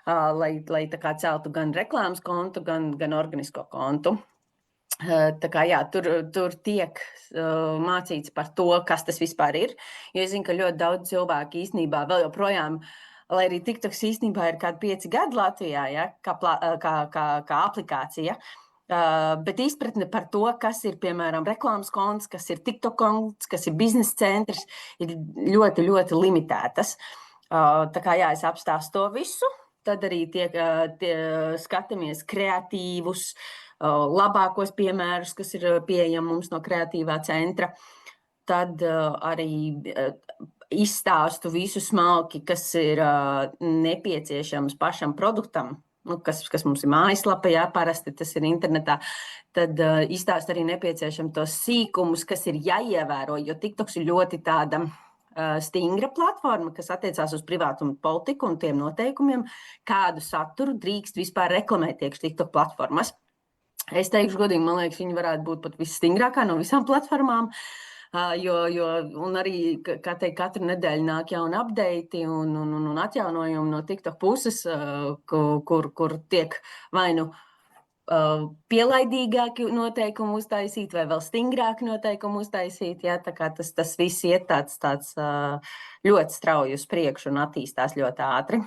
lai tā kā celtu gan reklāmas kontu, gan organisko kontu. Tā kā tur tiek mācīts par to, kas tas vispār ir, jo es zinu, ka ļoti daudz cilvēku īstenībā vēl joprojām, lai arī TikToks īstenībā ir kādi 5 gadi Latvijā, kā aplikācija, bet izpratne par to, kas ir, piemēram, reklāmas konts, kas ir TikTok konts, kas ir biznesa centrs, ir ļoti, ļoti limitētas. Tā kā es apstāstu to visu, tad arī skatāmies kreatīvus, labākos piemērus, kas ir pieejami mums no kreatīvā centra. Tad arī izstāstu visu smalki, kas ir nepieciešams pašam produktam, kas mums ir mājaslapa, parasti tas ir internetā. Tad izstāstu arī nepieciešam tos sīkumus, kas ir jāievēro, jo TikToks ir ļoti tāda stingra platforma, kas attiecās uz privātumu politiku un tiem noteikumiem, kādu saturu drīkst vispār reklamēt iekš TikTok platformas. Es teikšu godīgi, man liekas, viņi varētu būt pat visstingrākā no visām platformām, un arī, kā teikt, katru nedēļu nāk jauni update un atjaunojumi no TikTok puses, kur tiek vai nu pielaidīgāki noteikumi uztaisīt, vai vēl stingrāki noteikumi uztaisīt. Tā kā tas viss iet tāds ļoti strauji uz priekšu un attīstās ļoti ātri.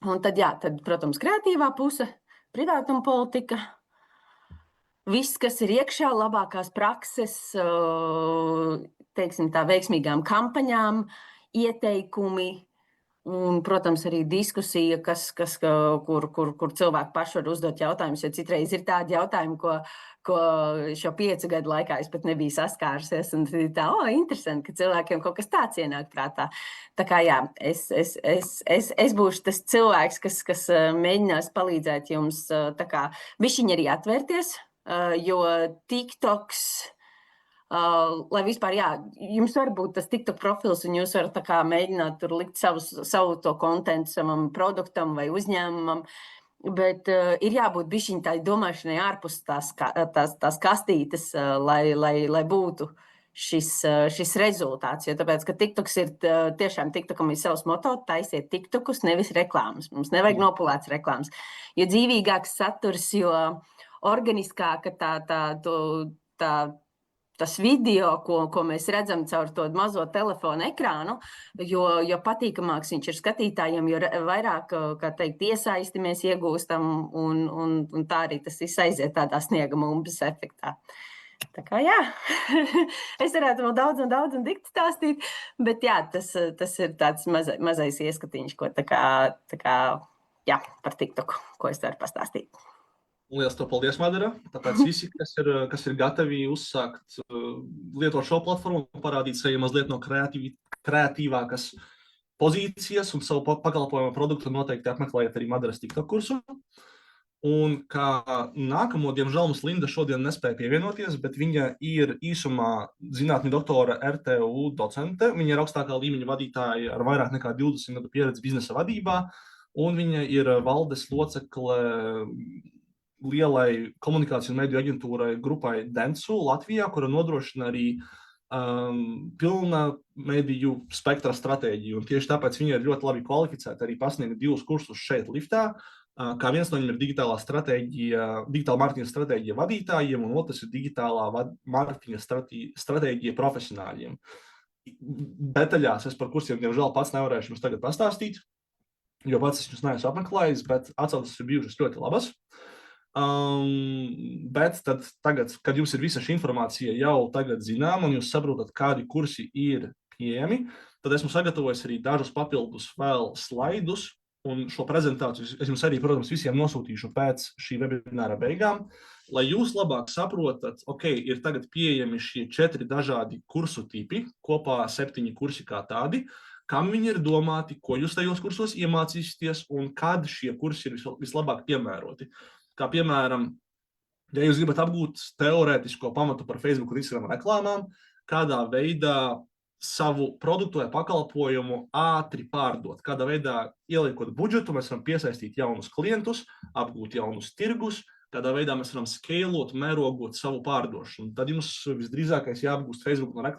Un tad, protams, kreatīvā puse, privātuma politika, viss, kas ir iekšā, labākās prakses, teiksim tā, veiksmīgām kampaņām, ieteikumi Un, protams, arī diskusija, kur cilvēki paši var uzdot jautājumus, jo citreiz ir tādi jautājumi, ko šo 5 gadu laikā es pat nebiju saskārusies. Un tad ir tā, interesanti, ka cilvēkiem kaut kas tāds ienāk prātā. Tā kā jā, es būšu tas cilvēks, kas mēģinās palīdzēt jums tā kā bišķiņi arī atvērties, jo TikToks, lai vispār, jā, jums var būt tas TikTok profils, un jūs varat tā kā mēģināt tur likt savu to kontentu savam produktam vai uzņēmumam, bet ir jābūt bišķiņ tā domāšanai ārpus tās kastītes, lai būtu šis rezultāts, jo tāpēc, ka TikToks ir tiešām TikTokam ir savs moto, taisiet TikTokus, nevis reklāmas. Mums nevajag nopulēts reklāmas, jo dzīvīgāks saturs, jo organiskāka tas video, ko mēs redzam caur to mazo telefonu ekrānu, jo patīkamāks viņš ir skatītājiem, jo vairāk, kā teikt, iesaisti mēs iegūstam, un tā arī tas viss aiziet tādā sniega mumbas efektā. Tā kā jā, es varētu vēl daudz un dikti stāstīt, bet jā, tas ir tāds mazais ieskatiņš, ko tā kā, jā, par TikToku, ko es varu pastāstīt. Lielas tev paldies, Madara. Tāpēc visi, kas ir gatavi uzsākt lietot šo platformu un parādīt sevi mazliet no kreatīvākas pozīcijas un savu pakalpojumu produktu, noteikti apmeklējiet arī Madaras TikTok kursu. Un kā nākamo, diemžēl mums Linda šodien nespēja pievienoties, bet viņa ir īsumā zinātņu doktora RTU docente. Viņa ir augstākā līmeņa vadītāja ar vairāk nekā 20 gadu pieredzi biznesa vadībā, un viņa ir valdes locekle lielai komunikāciju un mediju aģentūrai grupai Dentsu Latvijā, kura nodrošina arī pilna mediju spektra stratēģiju. Un tieši tāpēc viņa ir ļoti labi kvalificēta arī pasniegt 2 kursus šeit liftā, kā viens no viņiem ir digitāla mārketinga stratēģija vadītājiem, un otrs ir digitālā mārketinga stratēģija profesionāļiem. Detaļās es par kursiem, diemžēl, pats nevarēšu jums tagad pastāstīt, jo pats es jums neesmu apmeklējis, bet atsauces ir bijušas ļoti labas. Bet tad tagad, kad jums ir visa šī informācija jau tagad zinām un jūs saprotat, kādi kursi ir pieejami, tad esmu sagatavojis arī dažus papildus vēl slaidus, un šo prezentāciju es jums arī, protams, visiem nosūtīšu pēc šī webināra beigām, lai jūs labāk saprotat, ir tagad pieejami šie 4 dažādi kursu tipi, kopā 7 kursi kā tādi, kam viņi ir domāti, ko jūs tajos kursos iemācīsieties un kad šie kursi ir vislabāk piemēroti. Kā piemēram, ja jūs gribat apgūt teorētisko pamatu par Facebook un Instagram reklāmām, kādā veidā savu produktu vai pakalpojumu ātri pārdot, kādā veidā ieliekot budžetu, mēs varam piesaistīt jaunus klientus, apgūt jaunus tirgus, kādā veidā mēs varam skeilot, mērogot savu pārdošanu. Tad jums visdrīzākais jāapgūst Facebook un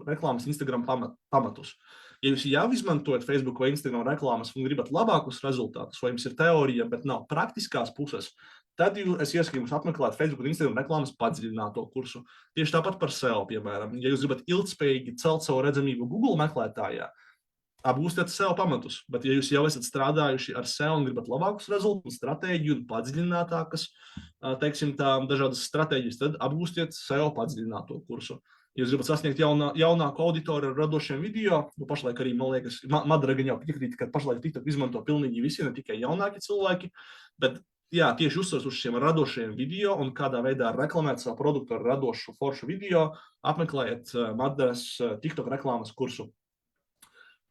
reklāmas Instagram pamatus. Ja jūs jau izmantojat Facebook vai Instagram reklāmas un gribat labākus rezultātus, vai jums ir teorija, bet nav praktiskās puses, tad es iesaku jums apmeklēt Facebook un Instagram reklāmas padziļināto kursu. Tieši tāpat par SEO, piemēram. Ja jūs gribat ilgspējīgi celt savu redzamību Google meklētājā, apgūstiet SEO pamatus, bet ja jūs jau esat strādājuši ar SEO un gribat labākus rezultātus, stratēģiju un padziļinātākas, teiksim tā, dažādas stratēģijas, tad apgūstiet SEO padziļināto kursu. Ja jūs gribat sasniegt jaunāku auditoriju ar radošiem video, pašlaik arī, man liekas, Madara gan jau piekrīt, ka pašlaik TikTok izmanto pilnīgi visi, ne tikai jaunāki cilvēki, bet jā, tieši uzsvars uz šiem radošiem video un kādā veidā reklamēt savu produktu ar radošu foršu video, apmeklējiet Madaras TikTok reklāmas kursu.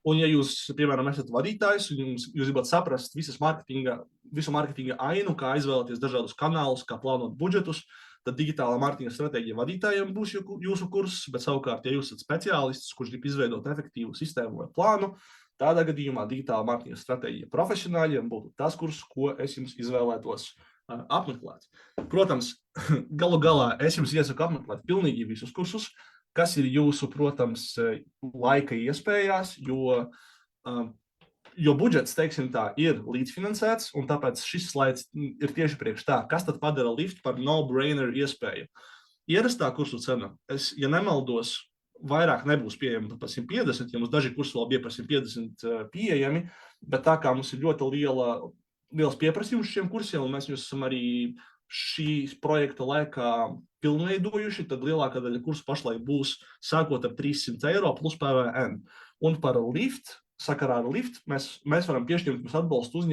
Un ja jūs, piemēram, esat vadītājs un jūs gribat saprast visu mārketinga ainu, kā izvēlēties dažādus kanālus, kā plānot budžetus, tad digitālā mārketinga stratēģija vadītājiem būs jūsu kurs, bet savukārt, ja jūs esat speciālists, kurš grib izveidot efektīvu sistēmu vai plānu, tādā gadījumā digitāla mārketinga stratēģija profesionāļiem būtu tas kurs, ko es jums izvēlētos apmeklēt. Protams, galu galā es jums iesaku apmeklēt pilnīgi visus kursus, kas ir jūsu, protams, laika iespējās, jo budžets, teiksim tā, ir līdzfinansēts, un tāpēc šis slaids ir tieši priekš tā, kas tad padara lift par no-brainer iespēju. Ierastā kursu cena, ja nemaldos, vairāk nebūs pieejama par 150, ja mums daži kursi vēl bija par 150 pieejami, bet tā kā mums ir ļoti liels pieprasījums šiem kursiem, un mēs jūs esam arī šī projekta laikā pilnveidojuši, tad lielākā daļa kursu pašlaik būs sākot ar 300 € plus PVN. Un par lift sakarā ar Lift mēs varam piešķirt jums atbalstu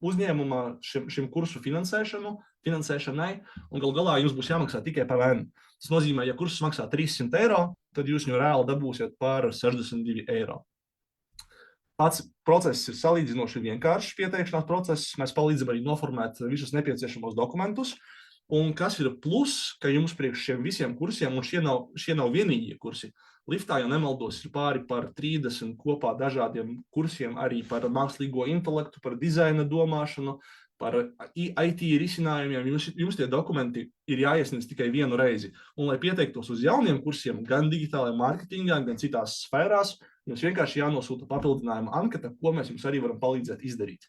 uzņēmumā šim kursu finansēšanai, un galu galā jums būs jāmaksā tikai PVN. Tas nozīmē, ja kursus maksā 300 eiro, tad jūs viņu reāli dabūsiet par 62 eiro. Pats process ir salīdzinoši vienkāršs pieteikšanās process. Mēs palīdzam arī noformēt visus nepieciešamos dokumentus. Un kas ir plus, ka jums priekš šiem visiem kursiem, un šie nav vienīgie kursi. Liftā, ja nemaldos, ir pāri par 30 kopā dažādiem kursiem arī par mākslīgo intelektu, par dizaina domāšanu, par IT risinājumiem. Jums tie dokumenti ir jāiesniedz tikai vienu reizi. Un, lai pieteiktos uz jauniem kursiem, gan digitālajā mārketingā, gan citās sfērās, jums vienkārši jānosūta papildinājuma anketa, ko mēs jums arī varam palīdzēt izdarīt.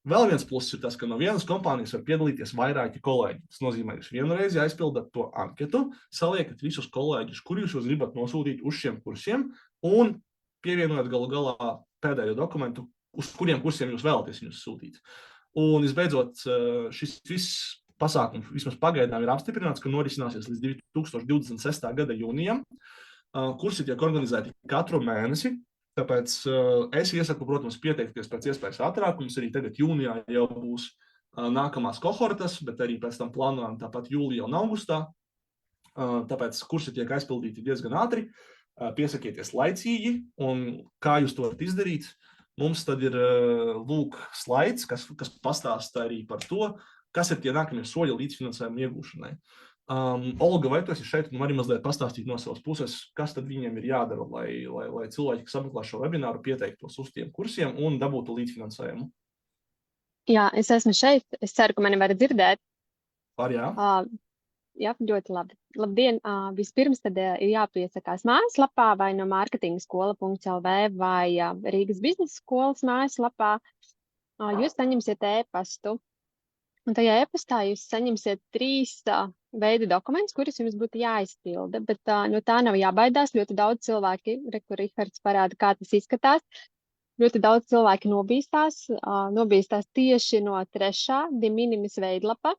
Vēl viens pluss ir tas, ka no vienas kompānijas var piedalīties vairāki kolēģi. Tas nozīmē, ka jūs vienreiz aizpildat to anketu, saliekat visus kolēģus, kurus jūs gribat nosūtīt uz šiem kursiem, un pievienojat galu galā pēdējo dokumentu, uz kuriem kursiem jūs vēlaties viņus sūtīt. Un, visbeidzot, šis viss pasākums vismaz pagaidām ir apstiprināts, ka norisināsies līdz 2026. gada jūnijam. Kursi tiek organizēti katru mēnesi, tāpēc es iesaku, protams, pieteikties pēc iespējas ātrāk. Mums arī tagad jūnijā jau būs nākamās kohortas, bet arī pēc tam plānojam tāpat jūlijā un augustā. Tāpēc kursi tiek aizpildīti diezgan ātri. Piesakieties laicīgi, un kā jūs to varat izdarīt? Mums tad ir lūk slaids, kas pastāsta arī par to, kas ir tie nākamie soļi līdzfinansējuma iegūšanai. Olga, vai tu esi šeit un vari mazliet pastāstīt no savas puses, kas tad viņiem ir jādara, lai cilvēki, kas apmeklē šo webināru, pieteiktos uz tiem kursiem un dabūtu līdzfinansējumu? Jā, es esmu šeit. Es ceru, ka mani var dzirdēt. Var, jā? Jā, ļoti labi. Labdien! Vispirms tad ir jāpiesakās mājaslapā vai no marketingskola.lv vai Rīgas biznesa skolas mājaslapā. Jūs saņemsiet e-pastu. Un tajā e-pastā jūs saņemsiet 3 veidu dokumentus, kurus jums būtu jāizpilda, bet no tā nav jābaidās. Ļoti daudz cilvēki, kur Rihards parāda, kā tas izskatās, ļoti daudz cilvēki nobīstās tieši no 3. de minimis veidlapa.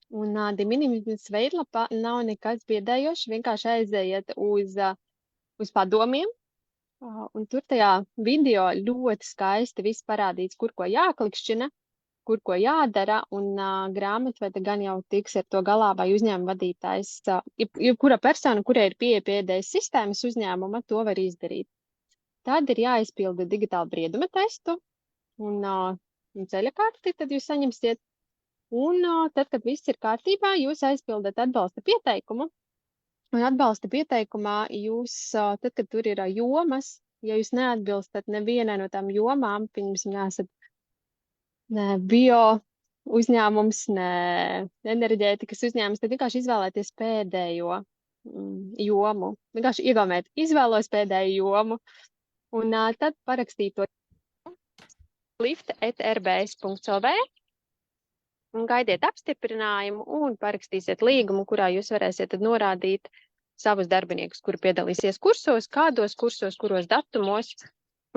Un de minimis veidlapa nav nekas biedējošs, vienkārši aizejiet uz padomiem, un tur tajā video ļoti skaisti viss parādīts, kur ko jāklikšķina, kur ko jādara, un grāmatvede gan jau tiks ar to galā vai uzņēmuma vadītājs. Jebkura persona, kurai ir pieeja pie EDS sistēmas uzņēmuma, to var izdarīt. Tad ir jāizpilda digitāla brieduma testu un ceļakārti, tad jūs saņemsiet. Un tad, kad viss ir kārtībā, jūs aizpildat atbalsta pieteikumu. Un atbalsta pieteikumā jūs, tad, kad tur ir jomas, ja jūs neatbilstat nevienai no tām jomām, piemēram, neesat ne bio uzņēmums, ne enerģētikas uzņēmums, tad vienkārši izvēlēties pēdējo jomu. Vienkārši iegaumēt, izvēlos pēdējo jomu, un tad parakstīt to lift@rbs.lv un gaidiet apstiprinājumu un parakstīsiet līgumu, kurā jūs varēsiet tad norādīt savus darbiniekus, kuri piedalīsies kursos, kādos kursos, kuros datumos.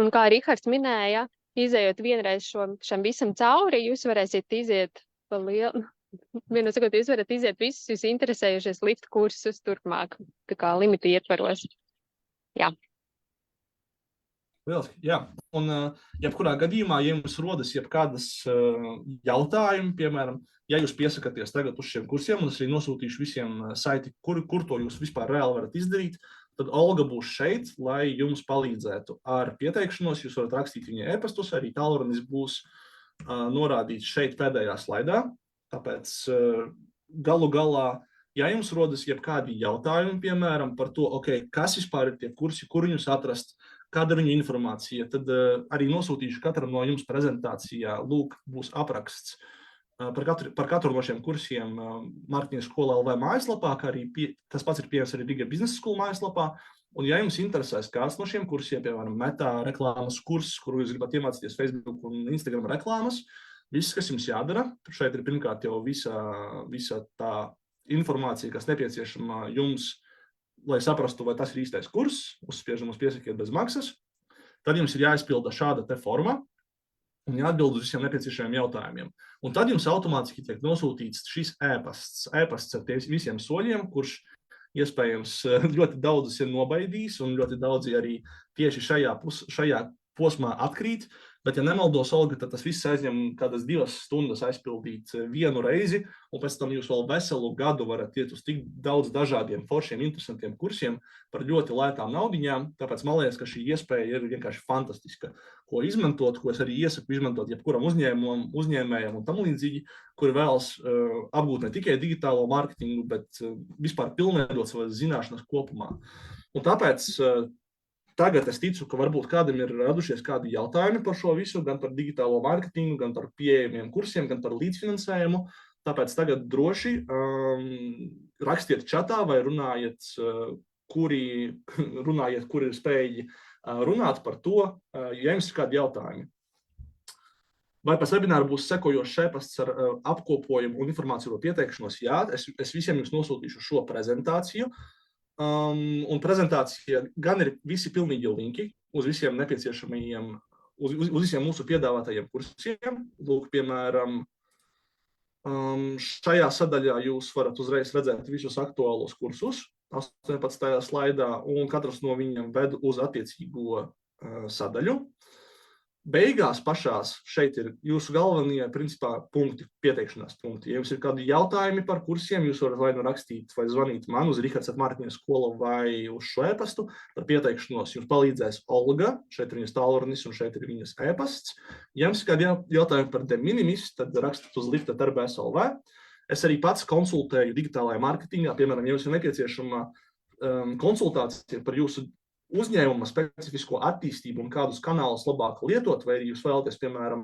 Un kā Rihards minēja, izējot vienreiz šam visam cauri, jūs varēsiet iziet pa lielu, viennosakot, jūs varat iziet visus jūs interesējušies lift kursus turpmāk, tā kā limita ietvaros. Jā. Lieliski, jā. Un jebkurā gadījumā, ja jums rodas jebkādas jautājumi, piemēram, ja jūs piesakaties tagad uz šiem kursiem, un es arī nosūtīšu visiem saiti, kur to jūs vispār reāli varat izdarīt, tad Olga būs šeit, lai jums palīdzētu ar pieteikšanos. Jūs varat rakstīt viņai e-pastus, arī tālrunis būs norādīts šeit pēdējā slaidā. Tāpēc galu galā, ja jums rodas jebkādi jautājumi, piemēram, par to, kas vispār ir tie kursi, kur viņus atrast, kāda ir viņa informācija, tad arī nosūtīšu katram no jums prezentācijā. Lūk, būs apraksts par katru no šiem kursiem Marketinga skola LV mājaslapā, kā arī tas pats ir pieejams arī Rīgas biznesa skola mājaslapā. Un ja jums interesēs kāds no šiem kursiem, piemēram, metā reklāmas kurs, kuru jūs gribat iemācīties Facebook un Instagram reklāmas, viss, kas jums jādara, šeit ir pirmkārt jau visa tā informācija, kas nepieciešama jums, lai saprastu, vai tas ir īstais kurs, uzspiežam uz piesakiet bez maksas, tad jums ir jāizpilda šāda te forma un jāatbild uz visiem nepieciešamiem jautājumiem. Un tad jums automātiski tiek nosūtīts šis e-pasts ar visiem soļiem, kurš iespējams ļoti daudzus ir nobaidījis un ļoti daudzi arī tieši šajā posmā atkrīt, bet, ja nemaldos, Olga, tad tas viss aizņem kādas 2 stundas aizpildīt vienu reizi, un pēc tam jūs vēl veselu gadu varat iet uz tik daudz dažādiem foršiem, interesantiem kursiem par ļoti lētām naudiņām, tāpēc man liekas, ka šī iespēja ir vienkārši fantastiska, ko izmantot, ko es arī iesaku izmantot jebkuram uzņēmumam, uzņēmējam un tam līdzīgi, kuri vēlas apgūt ne tikai digitālo mārketingu, bet vispār pilnveidot savas zināšanas kopumā. Un tāpēc tagad es ticu, ka varbūt kādam ir radušies kādi jautājumi par šo visu, gan par digitālo mārketingu, gan par pieejamiem kursiem, gan par līdzfinansējumu. Tāpēc tagad droši rakstiet čatā vai runājiet, kuri ir spējīgi runāt par to, ja jums ir kādi jautājumi. Vai pēc webināra būs sekojošs e-pasts ar apkopojumu un informāciju par pieteikšanos? Jā, es visiem jums nosūtīšu šo prezentāciju. Un prezentācija gan ir visi pilnīgi linki uz visiem nepieciešamajiem, uz visiem mūsu piedāvātajiem kursiem. Lūk, piemēram, šajā sadaļā jūs varat uzreiz redzēt visus aktuālos kursus 18. slaidā, un katrs no viņiem ved uz attiecīgo sadaļu. Beigās pašās šeit ir jūsu galvenie, principā, punkti, pieteikšanās punkti. Ja jums ir kādi jautājumi par kursiem, jūs varat vai nu rakstīt vai zvanīt man uz rihards@marketinga-skola vai uz šo e-pastu. Par pieteikšanos jums palīdzēs Olga, šeit ir viņas tālrunis un šeit ir viņas e-pasts. Ja jums ir kādi jautājumi par de minimis, tad rakstat uz lifta@rbs.lv. Es arī pats konsultēju digitālajā mārketingā, piemēram, ja jums ir nepieciešama konsultācija par jūsu uzņēmuma specifisko attīstību un kādus kanālus labāk lietot, vai arī jūs vēlaties, piemēram,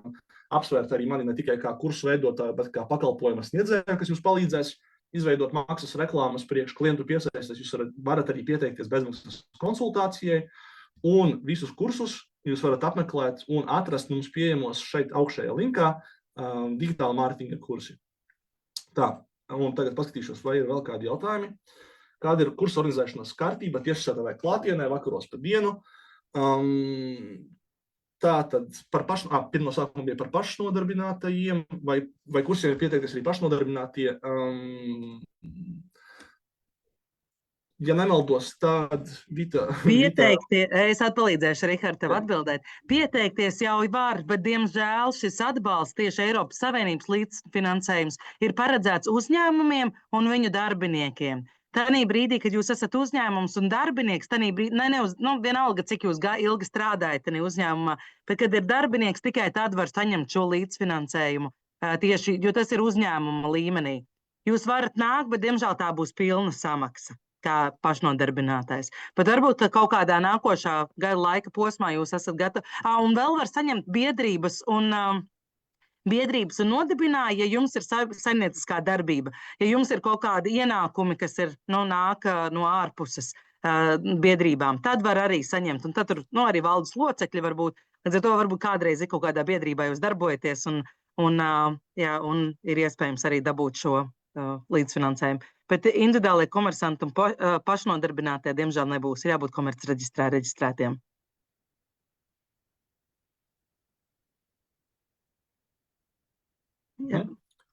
apsvērt arī mani ne tikai kā kursu veidotāju, bet kā pakalpojuma sniedzēju, kas jums palīdzēs izveidot maksas reklāmas priekš klientu piesaistes. Jūs varat arī pieteikties bezmaksas konsultācijai, un visus kursus jūs varat apmeklēt un atrast mums pieejamos šeit augšējā linkā digitāla mārketinga kursi. Tā, un tagad paskatīšos, vai ir vēl kādi jautājumi. Kāda ir kursa organizēšanas kārtība, tiešsaistē vai klātienē, vakaros pa dienu. Tātad pirmo sākumu bija par pašnodarbinātajiem, vai kursiem ir pieteikties arī pašnodarbinātie. Ja nemaldos, tad es atpalīdzēšu, Rihard, tev atbildēt. Pieteikties jau var, bet, diemžēl, šis atbalsts tieši Eiropas Savienības līdzfinansējums ir paredzēts uzņēmumiem un viņu darbiniekiem. Tanī brīdī, kad jūs esat uzņēmums un darbinieks, tanī brīdī, vienalga, cik jūs ilgi strādājat tanī uzņēmumā, bet, kad ir darbinieks, tikai tad var saņemt šo līdzfinansējumu, tieši, jo tas ir uzņēmuma līmenī. Jūs varat nākt, bet, diemžēl, tā būs pilna samaksa, kā pašnodarbinātais. Bet varbūt kaut kādā nākošā gada laika posmā jūs esat gatavi. Un vēl var saņemt biedrības un nodibināja, ja jums ir saimnieciskā darbība. Ja jums ir kaut kādi ienākumi, kas ir, nāk no ārpuses biedrībām, tad var arī saņemt. Un tad tur arī valdes locekļi varbūt, līdz ar to varbūt kādreiz ir kaut kādā biedrībā jūs darbojaties un ir iespējams arī dabūt šo līdzfinansējumu. Bet individuālie komersanti un pašnodarbinātie, diemžēl, nebūs. Ir jābūt reģistrētiem. Jā.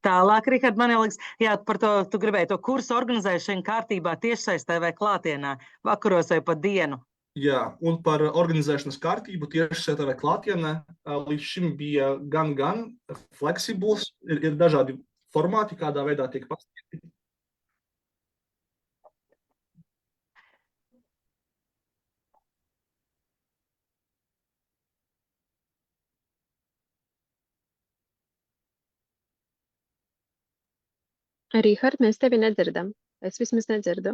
Tālāk, Rihard, man liekas, par to tu gribēji to kursu organizēšanu kārtībā tiešsaistē vai klātienē, vakaros vai pa dienu. Jā, un par organizēšanas kārtību tiešsaistē vai klātienē līdz šim bija gan fleksibls, ir dažādi formāti, kādā veidā tiek pasniegti. Rihard, mēs tevi nedzirdam. Es vismaz nedzirdu.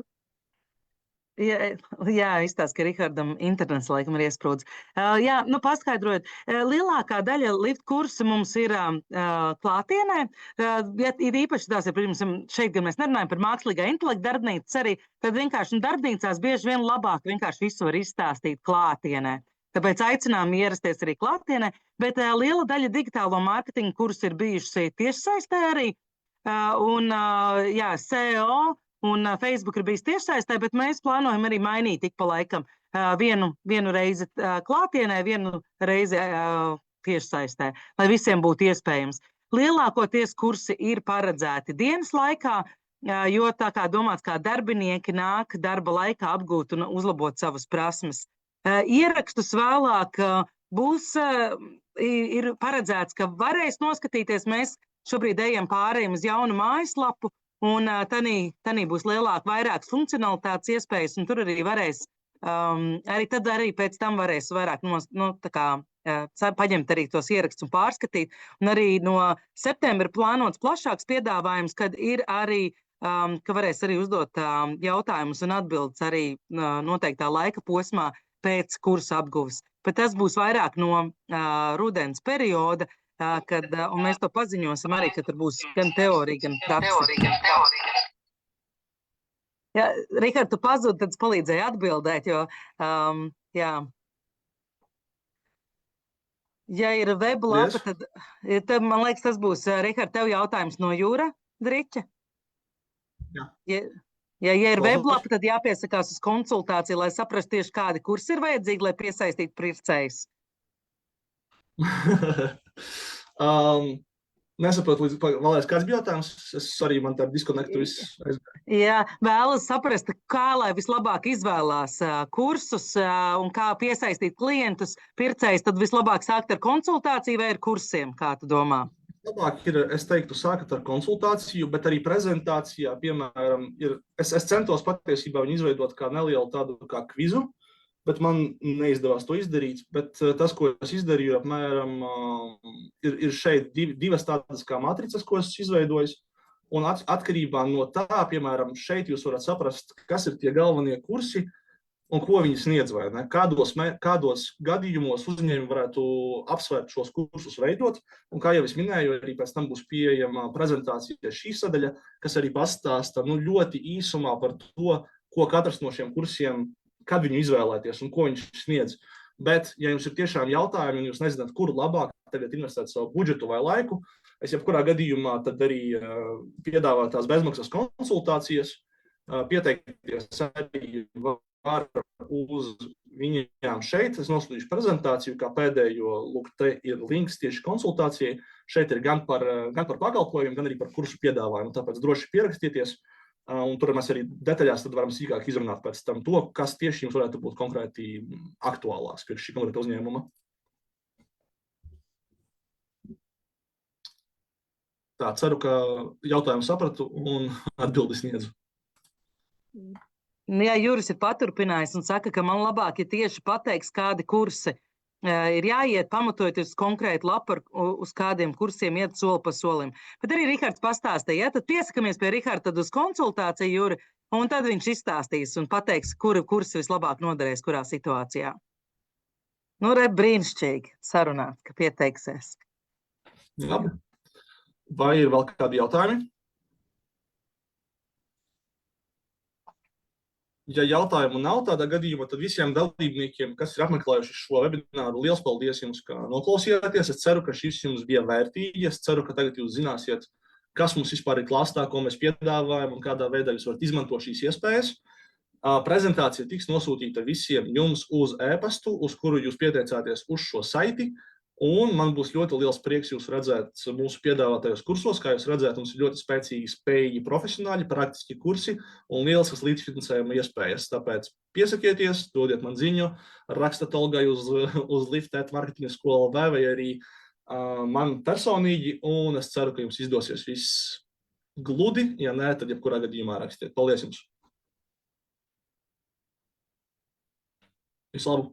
Jā, izstāst, ka Rihardam internets laikam ir iesprūdis. Jā, paskaidrojot, lielākā daļa lift kursu mums ir klātienē. Ir īpaši tās ir, pirms šeit, kad mēs nerunājam par mākslīgā intelekta darbnīcas arī, tad vienkārši darbnīcās bieži vien labāk vienkārši visu var izstāstīt klātienē. Tāpēc aicinām ierasties arī klātienē, bet liela daļa digitālo mārketingu kursu ir bijuši tiešsaistē arī. SEO un Facebook ir bijis tiešsaistē, bet mēs plānojam arī mainīt ik pa laikam vienu reizi klātienē, vienu reizi tiešsaistē, lai visiem būtu iespējams. Lielākoties kursi ir paredzēti dienas laikā, jo tā kā domāts, kā darbinieki nāk darba laikā apgūt un uzlabot savas prasmes. Ierakstus vēlāk būs, ir paredzēts, ka varēs noskatīties. Mēs šobrīd ejam pārējiem uz jaunu mājaslapu, un tanī būs vairākas funkcionalitātes iespējas, un tur arī varēs, arī pēc tam varēs vairāk paņemt arī tos ierakstus un pārskatīt. Un arī no septembra plānots plašāks piedāvājums, kad ir arī, ka varēs arī uzdot jautājumus un atbildes arī noteiktā laika posmā pēc kursa apguves. Bet tas būs vairāk no rudens perioda, un mēs to paziņosim arī, ka tur būs gan teorija, gan praksa. Jā, Rihard, tu pazudi, tad es palīdzēju atbildēt, jo, jā. Ja ir weblapa, tad man liekas, tas būs, Rihard, tev jautājums no Jūra Driķa? Jā. Ja ir weblapa, tad jāpiesakās uz konsultāciju, lai saprastu tieši, kādi kursi ir vajadzīgi, lai piesaistītu pircējus. Nesaprotu, vēlreiz kāds bija jautājums? Es arī man tādu diskonektu viss aizgāju. Jā, vēlas saprast, kā lai vislabāk izvēlās kursus un kā piesaistīt klientus, pircējus, tad vislabāk sākt ar konsultāciju vai ar kursiem, kā tu domā? Labāk ir, es teiktu, sākat ar konsultāciju, bet arī prezentācijā, piemēram, es centos patiesībā viņu izveidot kā nelielu tādu kā kvizu, bet man neizdevās to izdarīt. Bet tas, ko es izdarīju, apmēram, ir šeit divas tādas kā matricas, ko es izveidojis. Un atkarībā no tā, piemēram, šeit jūs varat saprast, kas ir tie galvenie kursi un ko viņi sniedz vai ne. Kādos gadījumos uzņēmumi varētu apsvērt šos kursus veidot. Un kā jau es minēju, arī pēc tam būs pieejama prezentācija šī sadaļa, kas arī pastāsta ļoti īsumā par to, ko katrs no šiem kursiem, kad viņu izvēlēties un ko viņš sniedz. Bet, ja jums ir tiešām jautājumi un jūs nezināt, kur labāk tagad investēt savu budžetu vai laiku, es jebkurā gadījumā tad arī piedāvāju tās bezmaksas konsultācijas, pieteikties arī var uz viņiem šeit. Es nosūtīšu prezentāciju, kā pēdējo, lūk, te ir links tieši konsultācijai. Šeit ir gan par pakalpojumiem, gan arī par kursu piedāvājumu, tāpēc droši pierakstieties. Un tur mēs arī detaļās tad varam sīkāk izrunāt pēc tam to, kas tieši jums varētu būt konkrēti aktuālāks priekš šī konkrēta uzņēmuma. Tā, ceru, ka jautājumu sapratu un atbildi sniedzu. Jā, Juris ir paturpinājis un saka, ka man labāk ir tieši pateiks, kādi kursi ir jāiet, pamatojoties uz konkrētu lapu, uz kādiem kursiem iet soli pa solim. Bet arī Rihards pastāstīja, ja, tad piesakamies pie Riharda uz konsultāciju, Juri, un tad viņš izstāstīs un pateiks, kuri kursi vislabāk noderēs, kurā situācijā. Nu, brīnišķīgi sarunāt, ka pieteiksies. Labi. Vai ir vēl kādi jautājumi? Ja jautājumu nav tādā gadījumā, tad visiem dalībniekiem, kas ir apmeklējuši šo webināru, liels paldies jums, ka noklausījāties. Es ceru, ka šis jums bija vērtīgi. Es ceru, ka tagad jūs zināsiet, kas mums vispār ir klāstā, ko mēs piedāvājam un kādā veidā jūs varat izmantot šīs iespējas. Prezentācija tiks nosūtīta visiem jums uz e-pastu, uz kuru jūs pieteicāties uz šo saiti. Un man būs ļoti liels prieks jūs redzēt mūsu piedāvātajos kursos. Kā jūs redzēt, mums ir ļoti spēcīgi, spējīgi profesionāļi, praktiski kursi un lieliskas līdzfinansējuma iespējas. Tāpēc piesakieties, dodiet man ziņu, rakstat Olgai uz lift@marketingaskola.lv vai arī man personīgi, un es ceru, ka jums izdosies viss gludi. Ja nē, tad jebkurā gadījumā rakstiet. Paldies jums! Visu labu!